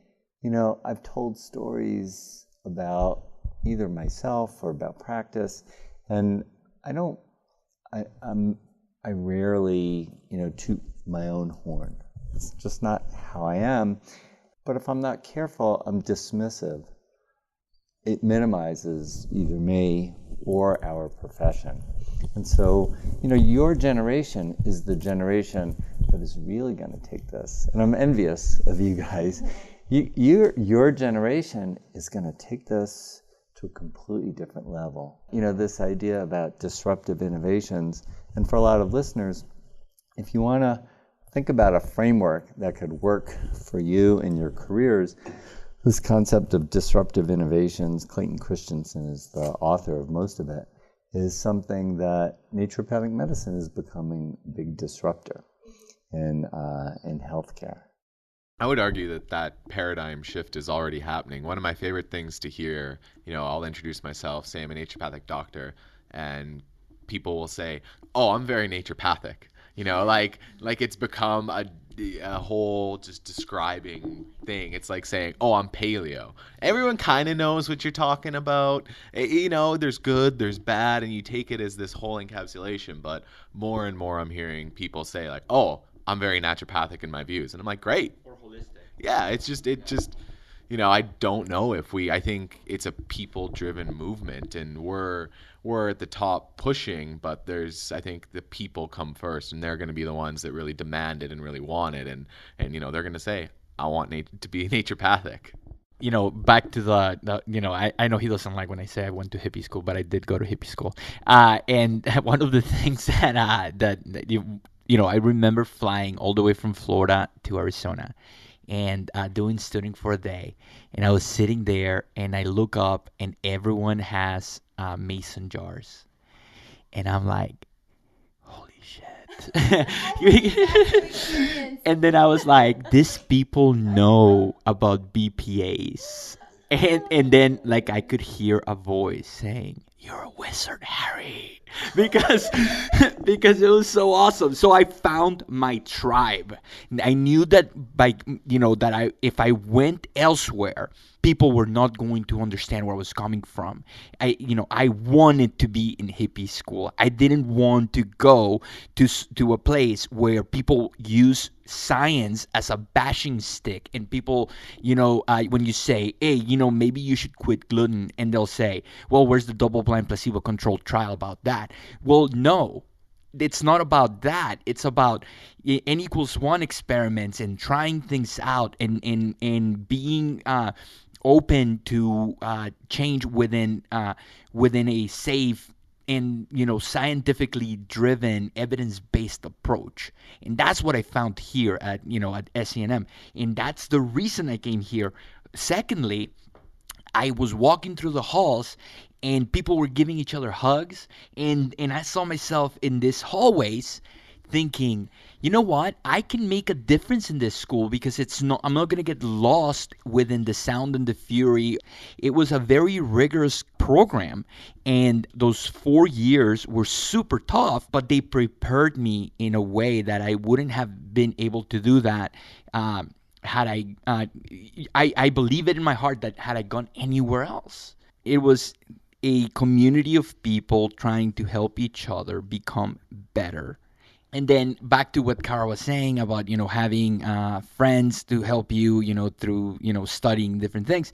Speaker 3: I've told stories about either myself or about practice, and I rarely, toot my own horn. It's just not how I am. But if I'm not careful, I'm dismissive. It minimizes either me or our profession. And so, your generation is the generation that is really going to take this. And I'm envious of you guys. Your generation is going to take this to a completely different level. This idea about disruptive innovations. And for a lot of listeners, if you want to think about a framework that could work for you in your careers, this concept of disruptive innovations, Clayton Christensen is the author of most of it, is something that naturopathic medicine is becoming a big disruptor in healthcare.
Speaker 4: I would argue that paradigm shift is already happening. One of my favorite things to hear, I'll introduce myself, say I'm a naturopathic doctor, and people will say, "Oh, I'm very naturopathic." Like it's become a whole just describing thing. It's like saying, "Oh, I'm paleo." Everyone kind of knows what you're talking about. There's good, there's bad, and you take it as this whole encapsulation. But more and more I'm hearing people say like, "Oh, I'm very naturopathic in my views." And I'm like, great.
Speaker 2: Or holistic.
Speaker 4: Yeah, it just I don't know I think it's a people-driven movement, and we're at the top pushing, but I think the people come first, and they're going to be the ones that really demand it and really want it, and they're going to say, "I want to be naturopathic."
Speaker 2: Back to I know he doesn't like when I say I went to hippie school, but I did go to hippie school. And one of the things that I remember flying all the way from Florida to Arizona and doing studying for a day. And I was sitting there and I look up and everyone has mason jars. And I'm like, holy shit. And then I was like, these people know about BPAs. And then like I could hear a voice saying, "You're a wizard, Harry," because it was so awesome. So I found my tribe. I knew that if I went elsewhere, people were not going to understand where I was coming from. I wanted to be in hippie school. I didn't want to go to a place where people use science as a bashing stick, and people, when you say, "Hey, maybe you should quit gluten," and they'll say, "Well, where's the double-blind placebo-controlled trial about that?" Well, no. It's not about that. It's about N=1 experiments and trying things out and being open to change within a safe and scientifically driven, evidence-based approach. And that's what I found here at SCNM, and that's the reason I came here. Secondly, I was walking through the halls and people were giving each other hugs, and I saw myself in these hallways thinking, you know what? I can make a difference in this school because I'm not going to get lost within the sound and the fury. It was a very rigorous program, and those 4 years were super tough, but they prepared me in a way that I wouldn't have been able to do that had I believe it in my heart that had I gone anywhere else. It was a community of people trying to help each other become better. And then back to what Kara was saying about, having friends to help you, through, studying different things.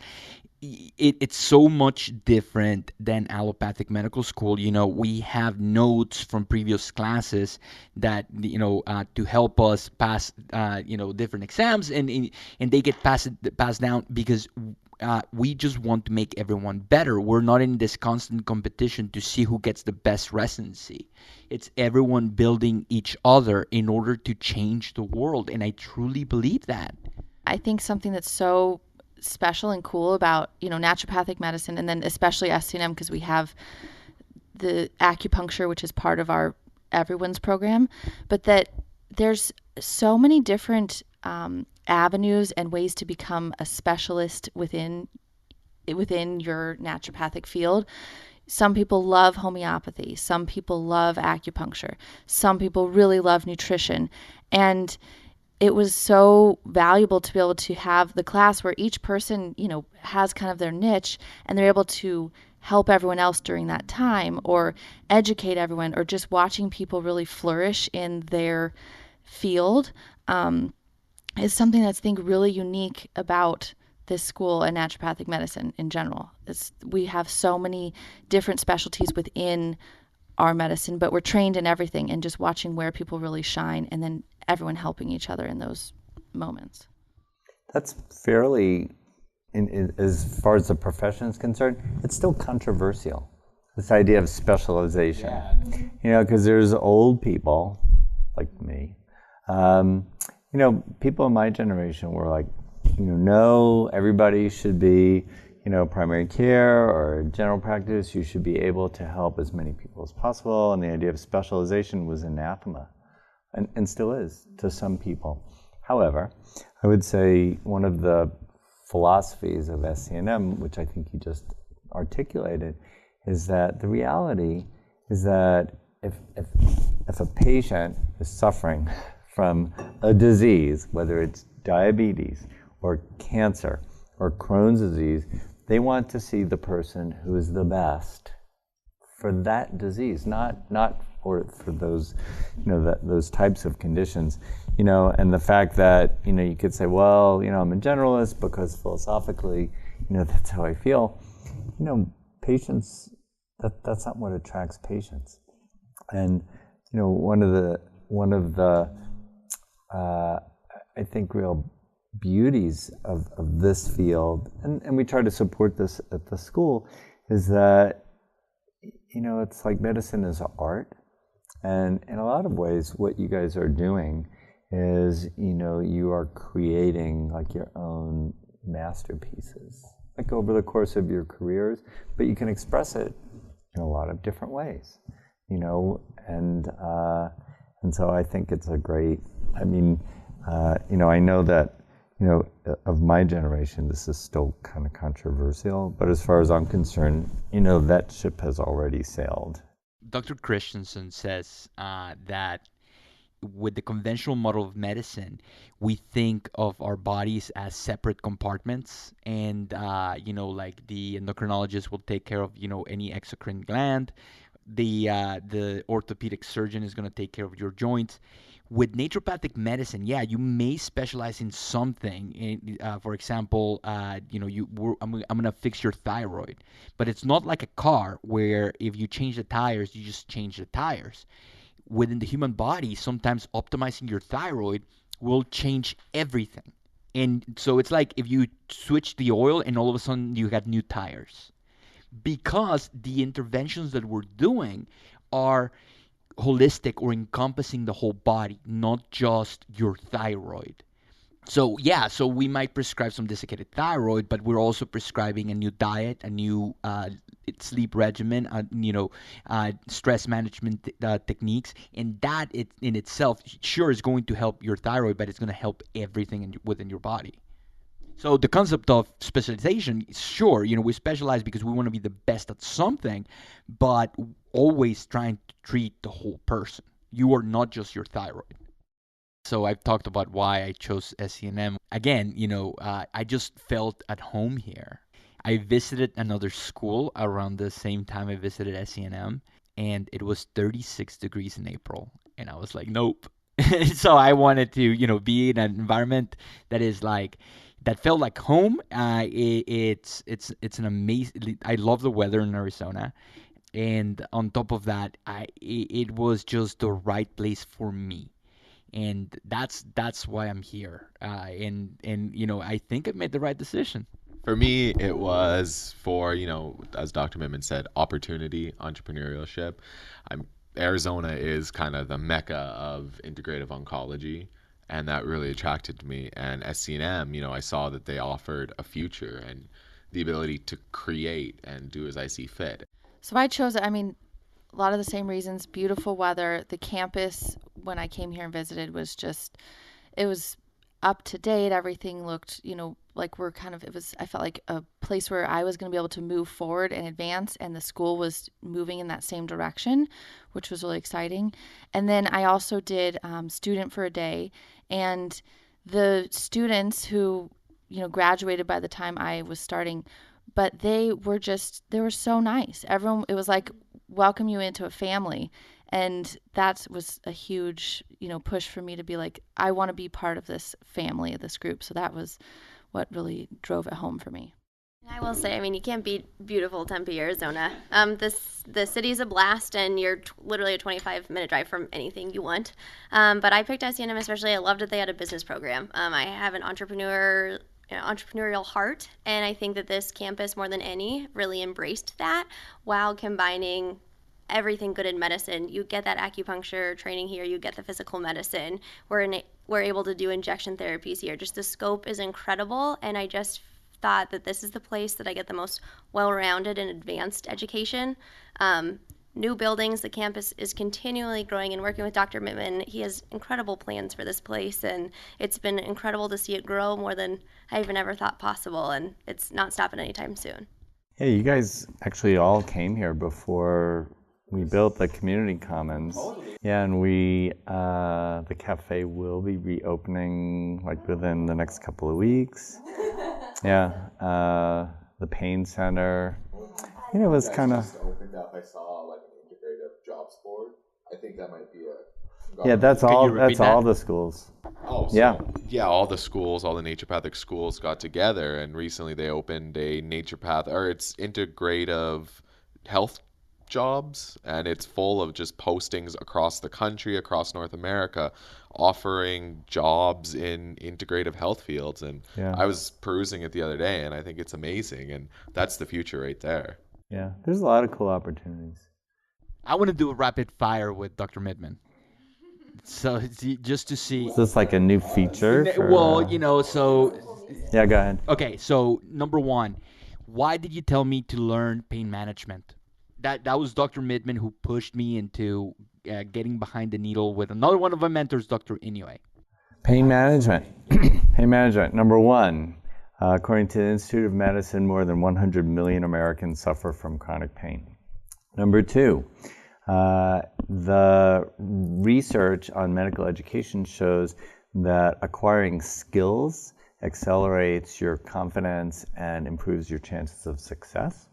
Speaker 2: It's so much different than allopathic medical school. We have notes from previous classes that, to help us pass, different exams, and they get passed down because we just want to make everyone better. We're not in this constant competition to see who gets the best residency. It's everyone building each other in order to change the world, and I truly believe that.
Speaker 6: I think something that's so special and cool about naturopathic medicine, and then especially SCNM, because we have the acupuncture, which is part of our everyone's program, but that there's so many different avenues and ways to become a specialist within your naturopathic field. Some people love homeopathy, some people love acupuncture, some people really love nutrition, and it was so valuable to be able to have the class where each person, has kind of their niche, and they're able to help everyone else during that time, or educate everyone, or just watching people really flourish in their field. is something that's, I think, really unique about this school and naturopathic medicine in general. We have so many different specialties within our medicine, but we're trained in everything, and just watching where people really shine and then everyone helping each other in those moments.
Speaker 3: That's fairly, as far as the profession is concerned, it's still controversial. This idea of specialization. Yeah. Because there's old people like me. People in my generation were like, no, everybody should be, primary care or general practice. You should be able to help as many people as possible. And the idea of specialization was anathema, and still is to some people. However, I would say one of the philosophies of SCNM, which I think you just articulated, is that the reality is that if a patient is suffering from a disease, whether it's diabetes or cancer or Crohn's disease, they want to see the person who is the best for that disease, not for those, those types of conditions, and the fact that, you could say, well, I'm a generalist because philosophically, that's how I feel. Patients, that's not what attracts patients. And, one of the I think real beauties of this field, and we try to support this at the school, is that, it's like medicine is an art. And in a lot of ways, what you guys are doing is, you are creating like your own masterpieces, like over the course of your careers, but you can express it in a lot of different ways, and so I think it's a great, I know that, of my generation, this is still kind of controversial, but as far as I'm concerned, that ship has already sailed.
Speaker 2: Dr. Christensen says that with the conventional model of medicine, we think of our bodies as separate compartments, and like the endocrinologist will take care of any exocrine gland, the orthopedic surgeon is going to take care of your joints. With naturopathic medicine, you may specialize in something. For example, I'm going to fix your thyroid, but it's not like a car where if you change the tires, you just change the tires. Within the human body, sometimes optimizing your thyroid will change everything. And so it's like if you switch the oil and all of a sudden you got new tires. Because the interventions that we're doing are holistic or encompassing the whole body, not just your thyroid. So we might prescribe some desiccated thyroid, but we're also prescribing a new diet, a new sleep regimen, stress management techniques, and that in itself sure is going to help your thyroid, but it's going to help everything within your body. So the concept of specialization, sure, we specialize because we want to be the best at something, but always trying to treat the whole person. You are not just your thyroid. So I've talked about why I chose SCNM. Again, I just felt at home here. I visited another school around the same time I visited SCNM, and it was 36 degrees in April. And I was like, nope. So I wanted to, be in an environment that felt like home. It's an amazing. I love the weather in Arizona, and on top of that, it was just the right place for me, and that's why I'm here. And I think I made the right decision.
Speaker 4: For me, it was for, as Dr. Mittman said, opportunity, entrepreneurship. Arizona is kind of the mecca of integrative oncology, and that really attracted me. And SCNM, I saw that they offered a future and the ability to create and do as I see fit.
Speaker 6: So I chose it. A lot of the same reasons. Beautiful weather. The campus, when I came here and visited, was it was up to date. Everything looked, like I felt like a place where I was going to be able to move forward and advance, and the school was moving in that same direction, which was really exciting. And then I also did student for a day, and the students who, graduated by the time I was starting, but they were so nice. Everyone, it was like welcome you into a family. And that was a huge, push for me to be like, I want to be part of this family, this group. So that was what really drove it home for me.
Speaker 5: I will say, you can't beat beautiful Tempe, Arizona. The city's a blast, and you're literally a 25-minute drive from anything you want. But I picked SENM especially. I loved that they had a business program. I have an entrepreneurial heart, and I think that this campus, more than any, really embraced that while combining everything good in medicine. You get that acupuncture training here, you get the physical medicine. We're able to do injection therapies here. Just the scope is incredible, and I just thought that this is the place that I get the most well-rounded and advanced education. New buildings, the campus is continually growing, and working with Dr. Mittman, he has incredible plans for this place, and it's been incredible to see it grow more than I even ever thought possible, and it's not stopping anytime soon.
Speaker 3: Hey, you guys actually all came here before we built the community commons. Yeah, and the cafe will be reopening within the next couple of weeks. Yeah, the pain center. It was kind of
Speaker 4: opened up. I saw an integrative jobs board. I think that might be
Speaker 3: Yeah, that's all the schools.
Speaker 4: Oh, so, yeah, all the schools, all the naturopathic schools got together, and recently they opened a it's integrative health jobs, and it's full of just postings across the country, across North America, offering jobs in integrative health fields. And I was perusing it the other day, and I think it's amazing, and that's the future right there.
Speaker 3: Yeah, there's a lot of cool opportunities.
Speaker 2: I want to do a rapid fire with Dr. Mittman. So just to see.
Speaker 3: Is this like a new feature?
Speaker 2: Yeah,
Speaker 3: go ahead.
Speaker 2: Okay, so number one, why did you tell me to learn pain management? That was Dr. Mittman who pushed me into getting behind the needle with another one of my mentors, Dr. Inoue.
Speaker 3: Pain management. Pain management. Number one, according to the Institute of Medicine, more than 100 million Americans suffer from chronic pain. Number two, the research on medical education shows that acquiring skills accelerates your confidence and improves your chances of success.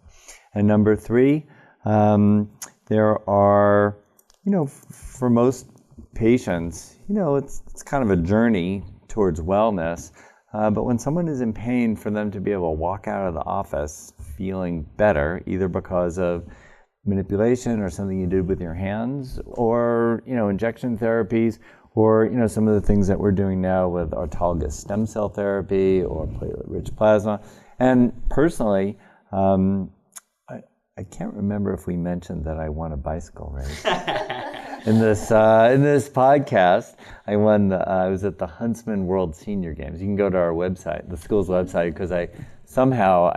Speaker 3: And number three, there are, for most patients, it's kind of a journey towards wellness. But when someone is in pain, for them to be able to walk out of the office feeling better, either because of manipulation or something you did with your hands, or injection therapies, or some of the things that we're doing now with autologous stem cell therapy or platelet-rich plasma. And personally, I can't remember if we mentioned that I won a bicycle race. In this podcast, I was at the Huntsman World Senior Games. You can go to our website, the school's website, because I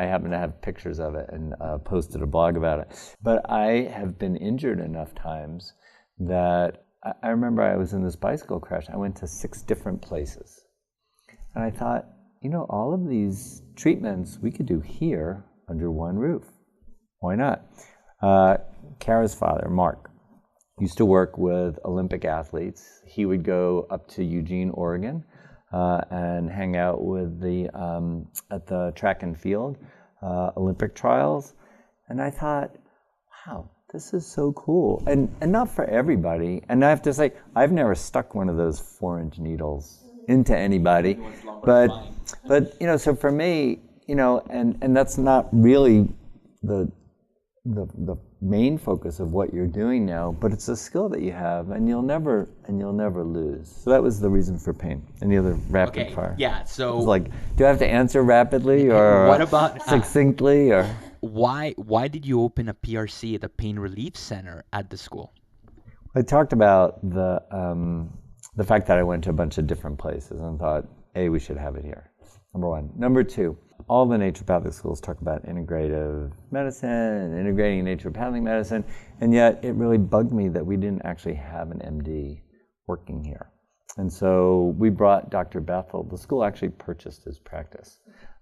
Speaker 3: happen to have pictures of it and posted a blog about it. But I have been injured enough times that I remember I was in this bicycle crash. I went to 6 different places. And I thought, all of these treatments we could do here under one roof. Why not? Kara's father, Mark, used to work with Olympic athletes. He would go up to Eugene, Oregon, and hang out with at the track and field Olympic trials. And I thought, wow, this is so cool. And not for everybody. And I have to say, I've never stuck one of those 4-inch needles into anybody. But so for me, and that's not really the main focus of what you're doing now, but it's a skill that you have, and you'll never lose. So that was the reason for pain. Any other rapid fire?
Speaker 2: Yeah. So
Speaker 3: do I have to answer rapidly or
Speaker 2: what about
Speaker 3: succinctly or
Speaker 2: why did you open a PRC at a pain relief center at the school?
Speaker 3: I talked about the fact that I went to a bunch of different places and thought, hey, we should have it here. Number one. Number two, all the naturopathic schools talk about integrative medicine and integrating naturopathic medicine, and yet it really bugged me that we didn't actually have an MD working here. And so we brought Dr. Bethel. The school actually purchased his practice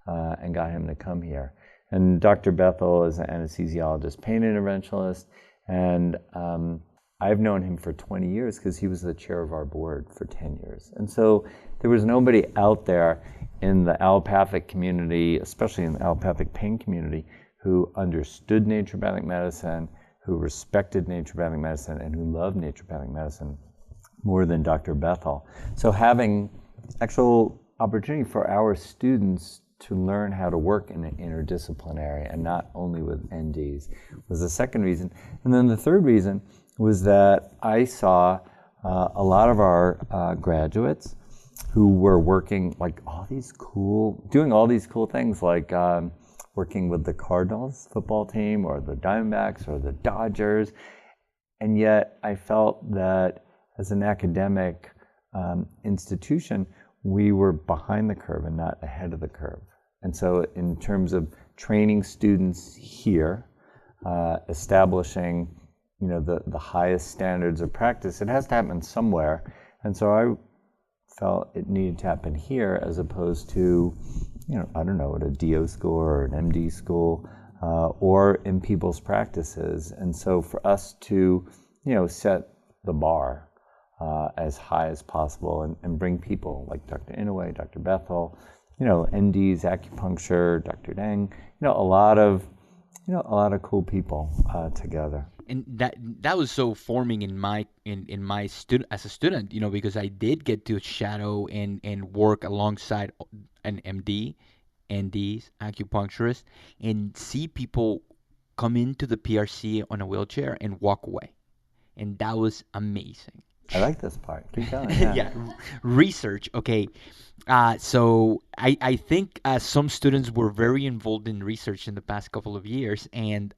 Speaker 3: and got him to come here. And Dr. Bethel is an anesthesiologist, pain interventionalist, and I've known him for 20 years because he was the chair of our board for 10 years. And so there was nobody out there in the allopathic community, especially in the allopathic pain community, who understood naturopathic medicine, who respected naturopathic medicine and who loved naturopathic medicine more than Dr. Bethel. So having actual opportunity for our students to learn how to work in an interdisciplinary and not only with NDs was the second reason. And then the third reason was that I saw a lot of our graduates who were working like doing all these cool things, like working with the Cardinals football team or the Diamondbacks or the Dodgers. And yet I felt that as an academic institution, we were behind the curve and not ahead of the curve. And so in terms of training students here, establishing the highest standards of practice, it has to happen somewhere. And so I felt it needed to happen here as opposed to, I don't know, at a DO school or an MD school or in people's practices. And so for us to, set the bar as high as possible and bring people like Dr. Inouye, Dr. Bethel, NDs, acupuncture, Dr. Deng, a lot of cool people together.
Speaker 2: And that was so forming in my student as a student, because I did get to shadow and work alongside an MD, NDs, acupuncturist, and see people come into the PRC on a wheelchair and walk away, and that was amazing.
Speaker 3: I like this part. Keep going. Yeah.
Speaker 2: Yeah. Research. Okay. So I think some students were very involved in research in the past couple of years, and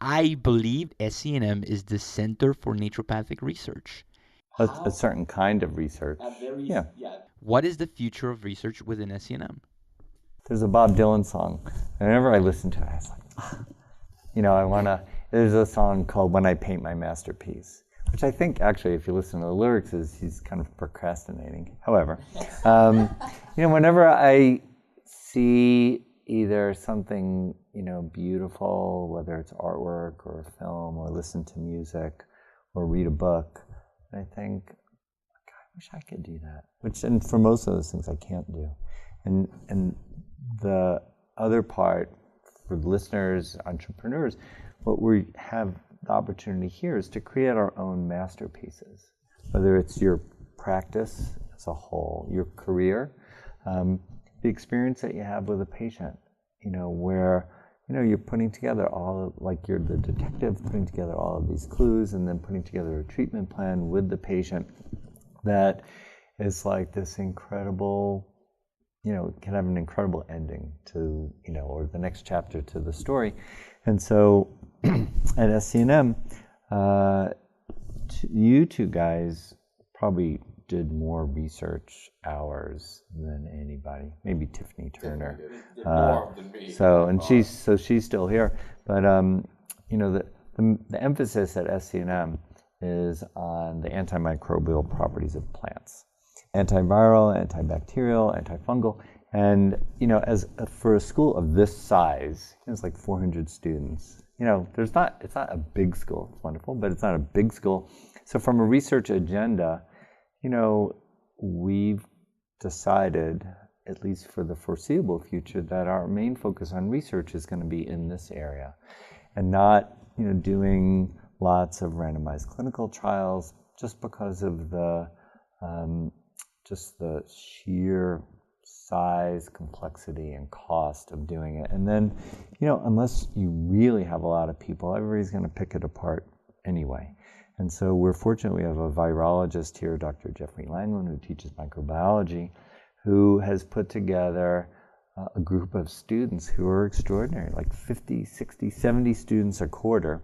Speaker 2: I believe SCNM is the Center for Naturopathic Research.
Speaker 3: A certain kind of research. Yeah.
Speaker 2: What is the future of research within SCNM?
Speaker 3: There's a Bob Dylan song. Whenever I listen to it, I was like, there's a song called When I Paint My Masterpiece, which I think actually, if you listen to the lyrics, he's kind of procrastinating. However, whenever I see either something, beautiful, whether it's artwork or a film, or listen to music, or read a book, I think, God, I wish I could do that. And for most of those things, I can't do. And the other part for listeners, entrepreneurs, what we have the opportunity here is to create our own masterpieces, whether it's your practice as a whole, your career, the experience that you have with a patient, where, you're putting together you're the detective putting together all of these clues and then putting together a treatment plan with the patient that is like this incredible, can have an incredible ending to, or the next chapter to the story. And so at SCNM, you two guys probably did more research hours than anybody. Maybe Tiffany Turner.
Speaker 4: Did more than me.
Speaker 3: She's still here. But the emphasis at SCNM is on the antimicrobial properties of plants, antiviral, antibacterial, antifungal. And for a school of this size, it's like 400 students. It's not a big school. It's wonderful, but it's not a big school. So from a research agenda, we've decided, at least for the foreseeable future, that our main focus on research is going to be in this area, and not doing lots of randomized clinical trials, just because of the sheer size, complexity, and cost of doing it. And then, unless you really have a lot of people, everybody's going to pick it apart anyway. And so we're fortunate we have a virologist here, Dr. Jeffrey Langland, who teaches microbiology, who has put together a group of students who are extraordinary, like 50, 60, 70 students a quarter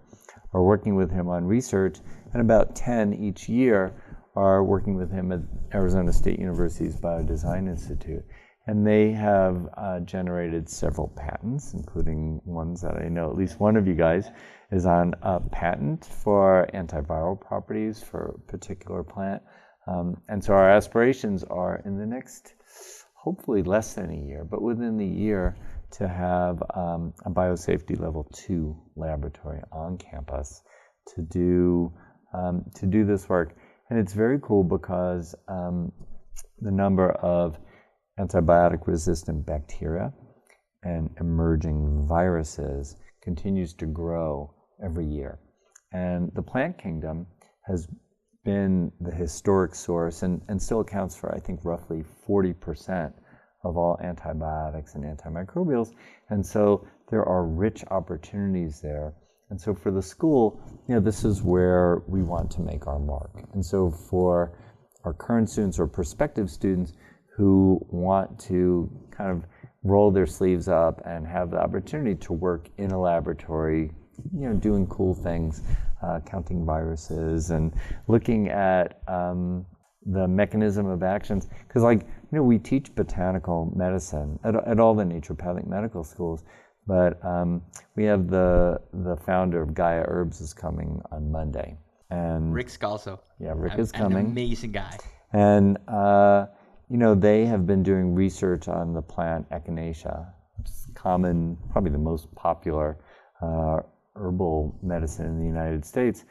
Speaker 3: are working with him on research, and about 10 each year are working with him at Arizona State University's Biodesign Institute. And they have generated several patents, including ones that I know at least one of you guys is on a patent for antiviral properties for a particular plant. And so our aspirations are in the next, hopefully less than a year, but within the year, to have a biosafety level 2 laboratory on campus to do this work. And it's very cool because the number of antibiotic-resistant bacteria and emerging viruses continues to grow every year. And the plant kingdom has been the historic source and still accounts for, I think, roughly 40% of all antibiotics and antimicrobials. And so there are rich opportunities there. And so for the school, this is where we want to make our mark. And so for our current students or prospective students who want to kind of roll their sleeves up and have the opportunity to work in a laboratory, doing cool things, counting viruses and looking at the mechanism of actions. Because we teach botanical medicine at all the naturopathic medical schools, but we have the founder of Gaia Herbs is coming on Monday. And
Speaker 2: Rick Scalzo.
Speaker 3: Yeah, Rick is coming.
Speaker 2: An amazing guy.
Speaker 3: And, they have been doing research on the plant echinacea, which is common, probably the most popular herbal medicine in the United States,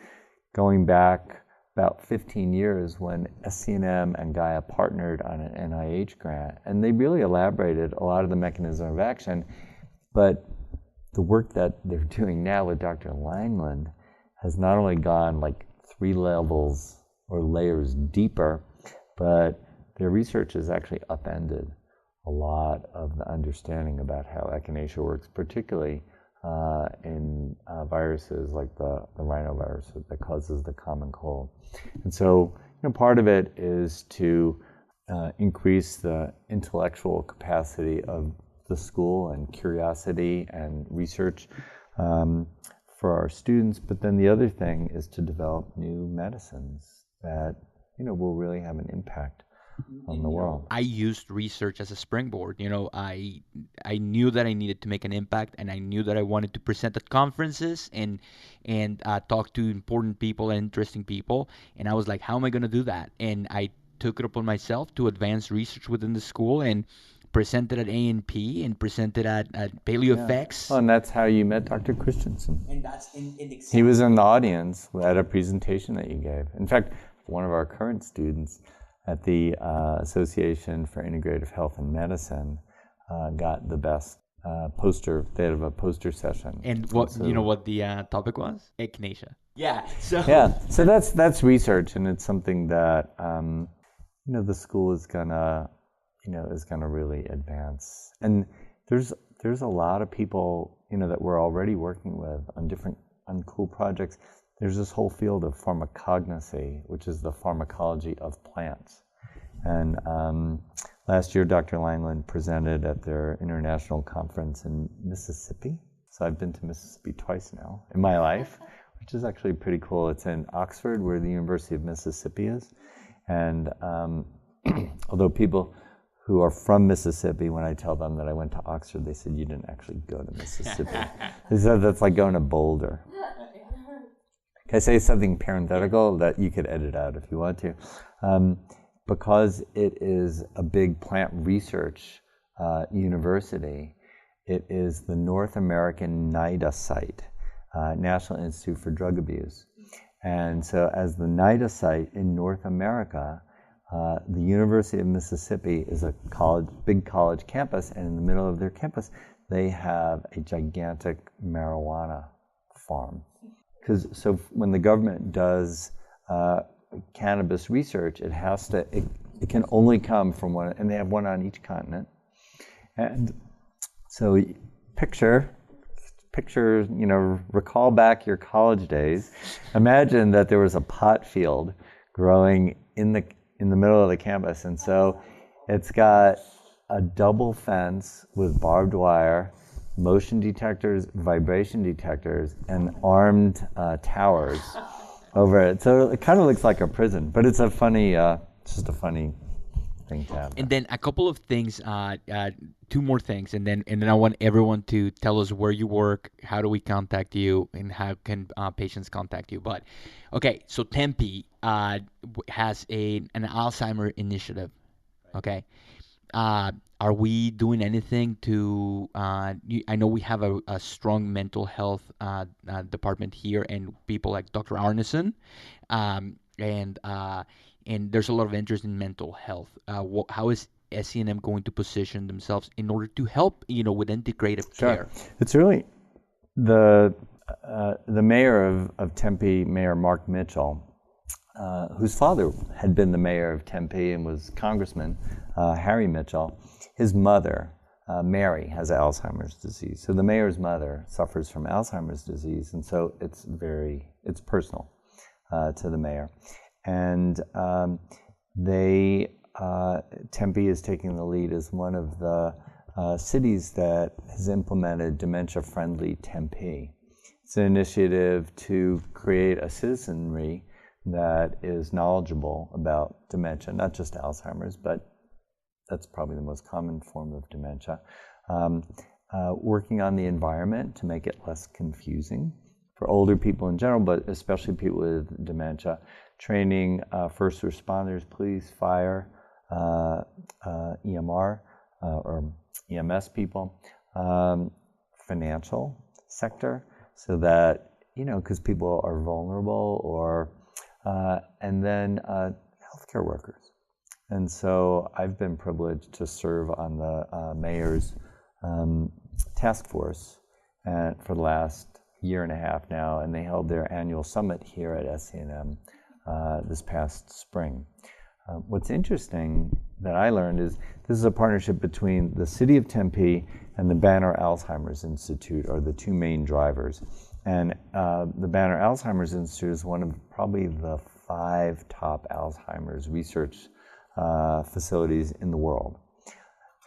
Speaker 3: going back about 15 years when SCNM and Gaia partnered on an NIH grant. And they really elaborated a lot of the mechanism of action. But the work that they're doing now with Dr. Langland has not only gone 3 levels or layers deeper, but their research has actually upended a lot of the understanding about how echinacea works, particularly in viruses like the rhinovirus that causes the common cold. And so, part of it is to increase the intellectual capacity of the school and curiosity and research for our students. But then the other thing is to develop new medicines that, will really have an impact on the world.
Speaker 2: I used research as a springboard. I knew that I needed to make an impact, and I knew that I wanted to present at conferences and talk to important people and interesting people. And I was like, how am I going to do that? And I took it upon myself to advance research within the school and presented at A&P and presented at PaleoFX.
Speaker 3: Oh, and that's how you met Dr. Christensen.
Speaker 2: And that's in
Speaker 3: He was in the audience at a presentation that you gave. In fact, one of our current students at the Association for Integrative Health and Medicine got the best poster. They had a poster session.
Speaker 2: And what what the topic was? Echinacea. Yeah.
Speaker 3: So that's research, and it's something that the school is gonna really advance. And there's a lot of people that we're already working with on cool projects. There's this whole field of pharmacognosy, which is the pharmacology of plants. And last year, Dr. Langland presented at their international conference in Mississippi. So I've been to Mississippi twice now in my life, which is actually pretty cool. It's in Oxford, where the University of Mississippi is. And although people who are from Mississippi, when I tell them that I went to Oxford, they said, you didn't actually go to Mississippi. They said that's like going to Boulder. Can I say something parenthetical that you could edit out if you want to? Because it is a big plant research university, it is the North American NIDA site, National Institute for Drug Abuse. And so as the NIDA site in North America, the University of Mississippi is a big college campus, and in the middle of their campus, they have a gigantic marijuana farm. So when the government does cannabis research, it can only come from one, and they have one on each continent. And so picture, recall back your college days. Imagine that there was a pot field growing in the middle of the campus, and so it's got a double fence with barbed wire, motion detectors, vibration detectors, and armed towers over it. So it kind of looks like a prison, but it's just a funny thing to have.
Speaker 2: And then a couple of things, 2 more things, and then I want everyone to tell us where you work, how do we contact you, and how can patients contact you. But okay, so Tempe has an Alzheimer initiative. Okay. Are we doing anything to, I know we have a strong mental health department here, and people like Dr. Arneson, and there's a lot of interest in mental health. How is SCNM going to position themselves in order to help, with integrative care?
Speaker 3: It's really, the the mayor of Tempe, Mayor Mark Mitchell, whose father had been the mayor of Tempe and was Congressman Harry Mitchell, his mother, Mary, has Alzheimer's disease. So the mayor's mother suffers from Alzheimer's disease, and so it's personal to the mayor. And Tempe is taking the lead as one of the cities that has implemented dementia-friendly Tempe. It's an initiative to create a citizenry that is knowledgeable about dementia, not just Alzheimer's, but that's probably the most common form of dementia. Working on the environment to make it less confusing for older people in general, but especially people with dementia. Training first responders, police, fire, EMR, or EMS people, financial sector, so that, because people are vulnerable, or and then healthcare workers. And so I've been privileged to serve on the mayor's task force for the last year and a half now, and they held their annual summit here at SCNM this past spring. What's interesting that I learned is this is a partnership between the City of Tempe and the Banner Alzheimer's Institute are the two main drivers. And the Banner Alzheimer's Institute is one of probably the 5 top Alzheimer's research facilities in the world.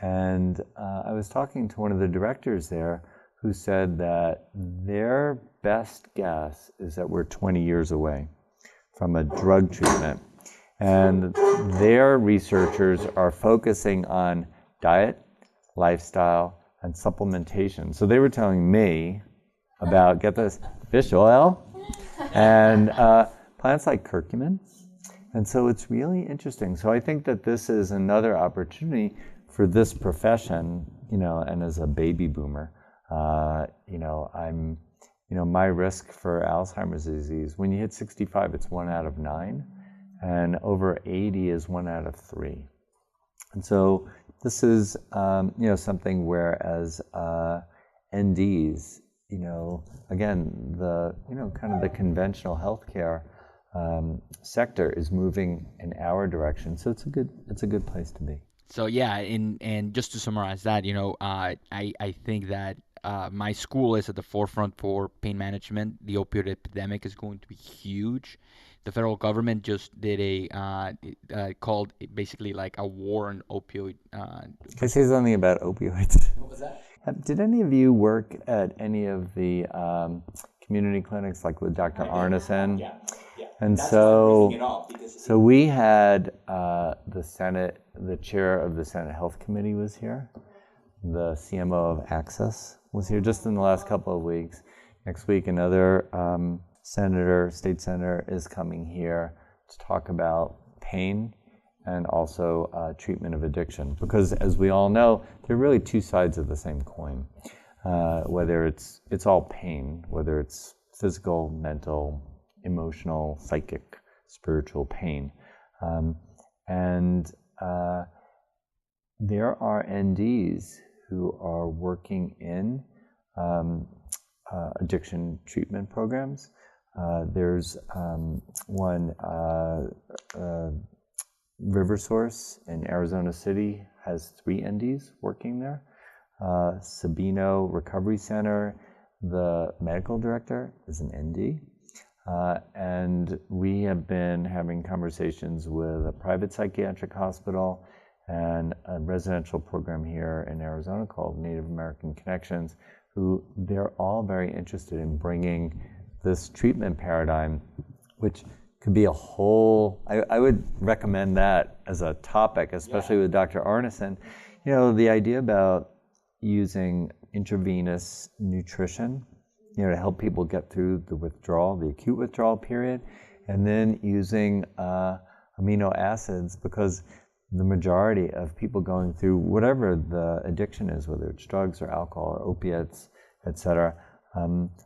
Speaker 3: And I was talking to one of the directors there who said that their best guess is that we're 20 years away from a drug treatment. And their researchers are focusing on diet, lifestyle, and supplementation. So they were telling me about, get this, fish oil and plants like curcumin. And so it's really interesting. So I think that this is another opportunity for this profession, and as a baby boomer, my risk for Alzheimer's disease, when you hit 65, it's 1 out of 9, and over 80 is 1 out of 3. And so this is, something where as NDs, again, the, kind of the conventional healthcare sector is moving in our direction. So it's a good place to be.
Speaker 2: So yeah, and just to summarize that, I think that my school is at the forefront for pain management. The opioid epidemic is going to be huge. The federal government just did called basically like a war on opioid.
Speaker 3: Can I say something about opioids?
Speaker 2: What was that?
Speaker 3: Did any of you work at any of the community clinics, like with Dr. Arneson? Yeah. And that's so we had the chair of the Senate Health Committee was here. The CMO of Access was here just in the last couple of weeks. Next week, another state senator is coming here to talk about pain and also treatment of addiction. Because as we all know, there are really two sides of the same coin. Whether it's all pain, whether it's physical, mental, emotional, psychic, spiritual pain. And there are NDs who are working in addiction treatment programs. There's one, RiverSource in Arizona City has 3 NDs working there. Sabino Recovery Center, the medical director is an ND. And we have been having conversations with a private psychiatric hospital and a residential program here in Arizona called Native American Connections, who they're all very interested in bringing this treatment paradigm, which could be a whole, I would recommend that as a topic, especially with Dr. Arneson. The idea about using intravenous nutrition, to help people get through the withdrawal, the acute withdrawal period, and then using amino acids, because the majority of people going through whatever the addiction is, whether it's drugs or alcohol or opiates, etc.,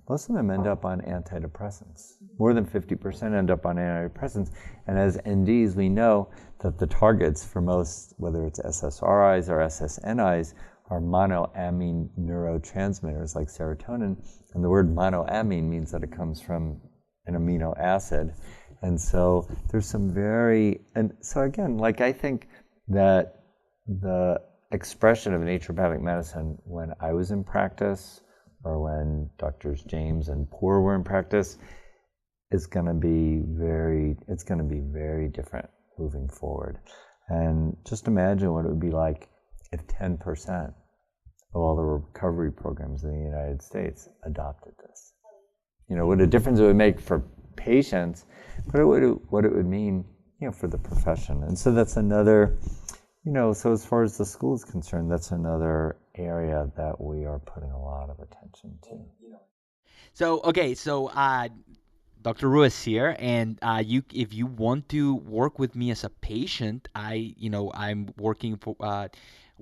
Speaker 3: most of them end up on antidepressants. More than 50% end up on antidepressants. And as NDs, we know that the targets for most, whether it's SSRIs or SSNIs, are monoamine neurotransmitters like serotonin. And the word monoamine means that it comes from an amino acid. And so there's some and so again, like I think that the expression of naturopathic medicine when I was in practice or when Drs. James and Poor were in practice is going to be very different moving forward. And just imagine what it would be like if 10% of all the recovery programs in the United States adopted this. You know, what a difference it would make for patients, but what it would mean, you know, for the profession. And so that's another, you know, so as far as the school is concerned, that's another area that we are putting a lot of attention to.
Speaker 2: So Dr. Ruiz here, and if you want to work with me as a patient, I'm working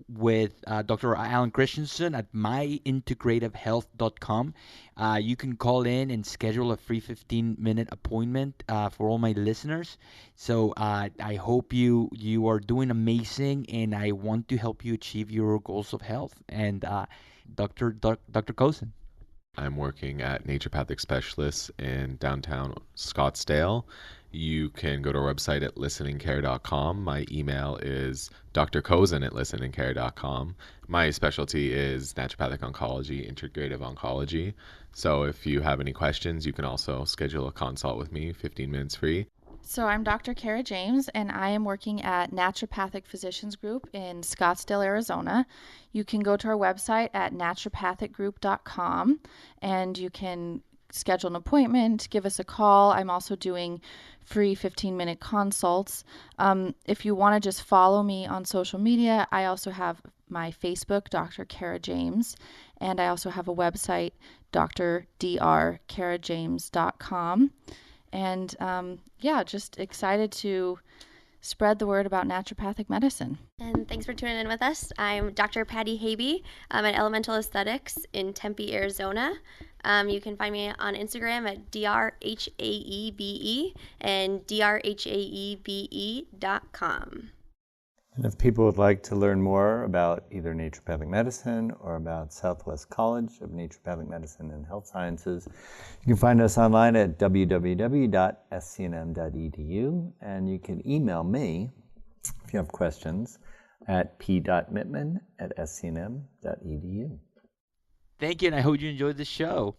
Speaker 2: with Dr. Alan Christensen at myintegrativehealth.com. You can call in and schedule a free 15-minute appointment for all my listeners. So I hope you are doing amazing, and I want to help you achieve your goals of health. And Dr. Kosen.
Speaker 4: I'm working at Naturopathic Specialists in downtown Scottsdale. You can go to our website at listeningcare.com. My email is drkozen@listeningcare.com. My specialty is naturopathic oncology, integrative oncology. So if you have any questions, you can also schedule a consult with me, 15 minutes free.
Speaker 6: So I'm Dr. Kara James, and I am working at Naturopathic Physicians Group in Scottsdale, Arizona. You can go to our website at naturopathicgroup.com, and you can schedule an appointment, give us a call. I'm also doing free 15-minute consults. If you want to just follow me on social media, I also have my Facebook, Dr. Kara James, and I also have a website, drdkarajames.com. And just excited to spread the word about naturopathic medicine.
Speaker 5: And thanks for tuning in with us. I'm Dr. Patty Habe. I'm at Elemental Aesthetics in Tempe, Arizona. You can find me on Instagram at drhaebe and drhaebe.com.
Speaker 3: And if people would like to learn more about either naturopathic medicine or about Southwest College of Naturopathic Medicine and Health Sciences, you can find us online at www.scnm.edu, and you can email me if you have questions at p.mittman@scnm.edu.
Speaker 2: Thank you, and I hope you enjoyed the show.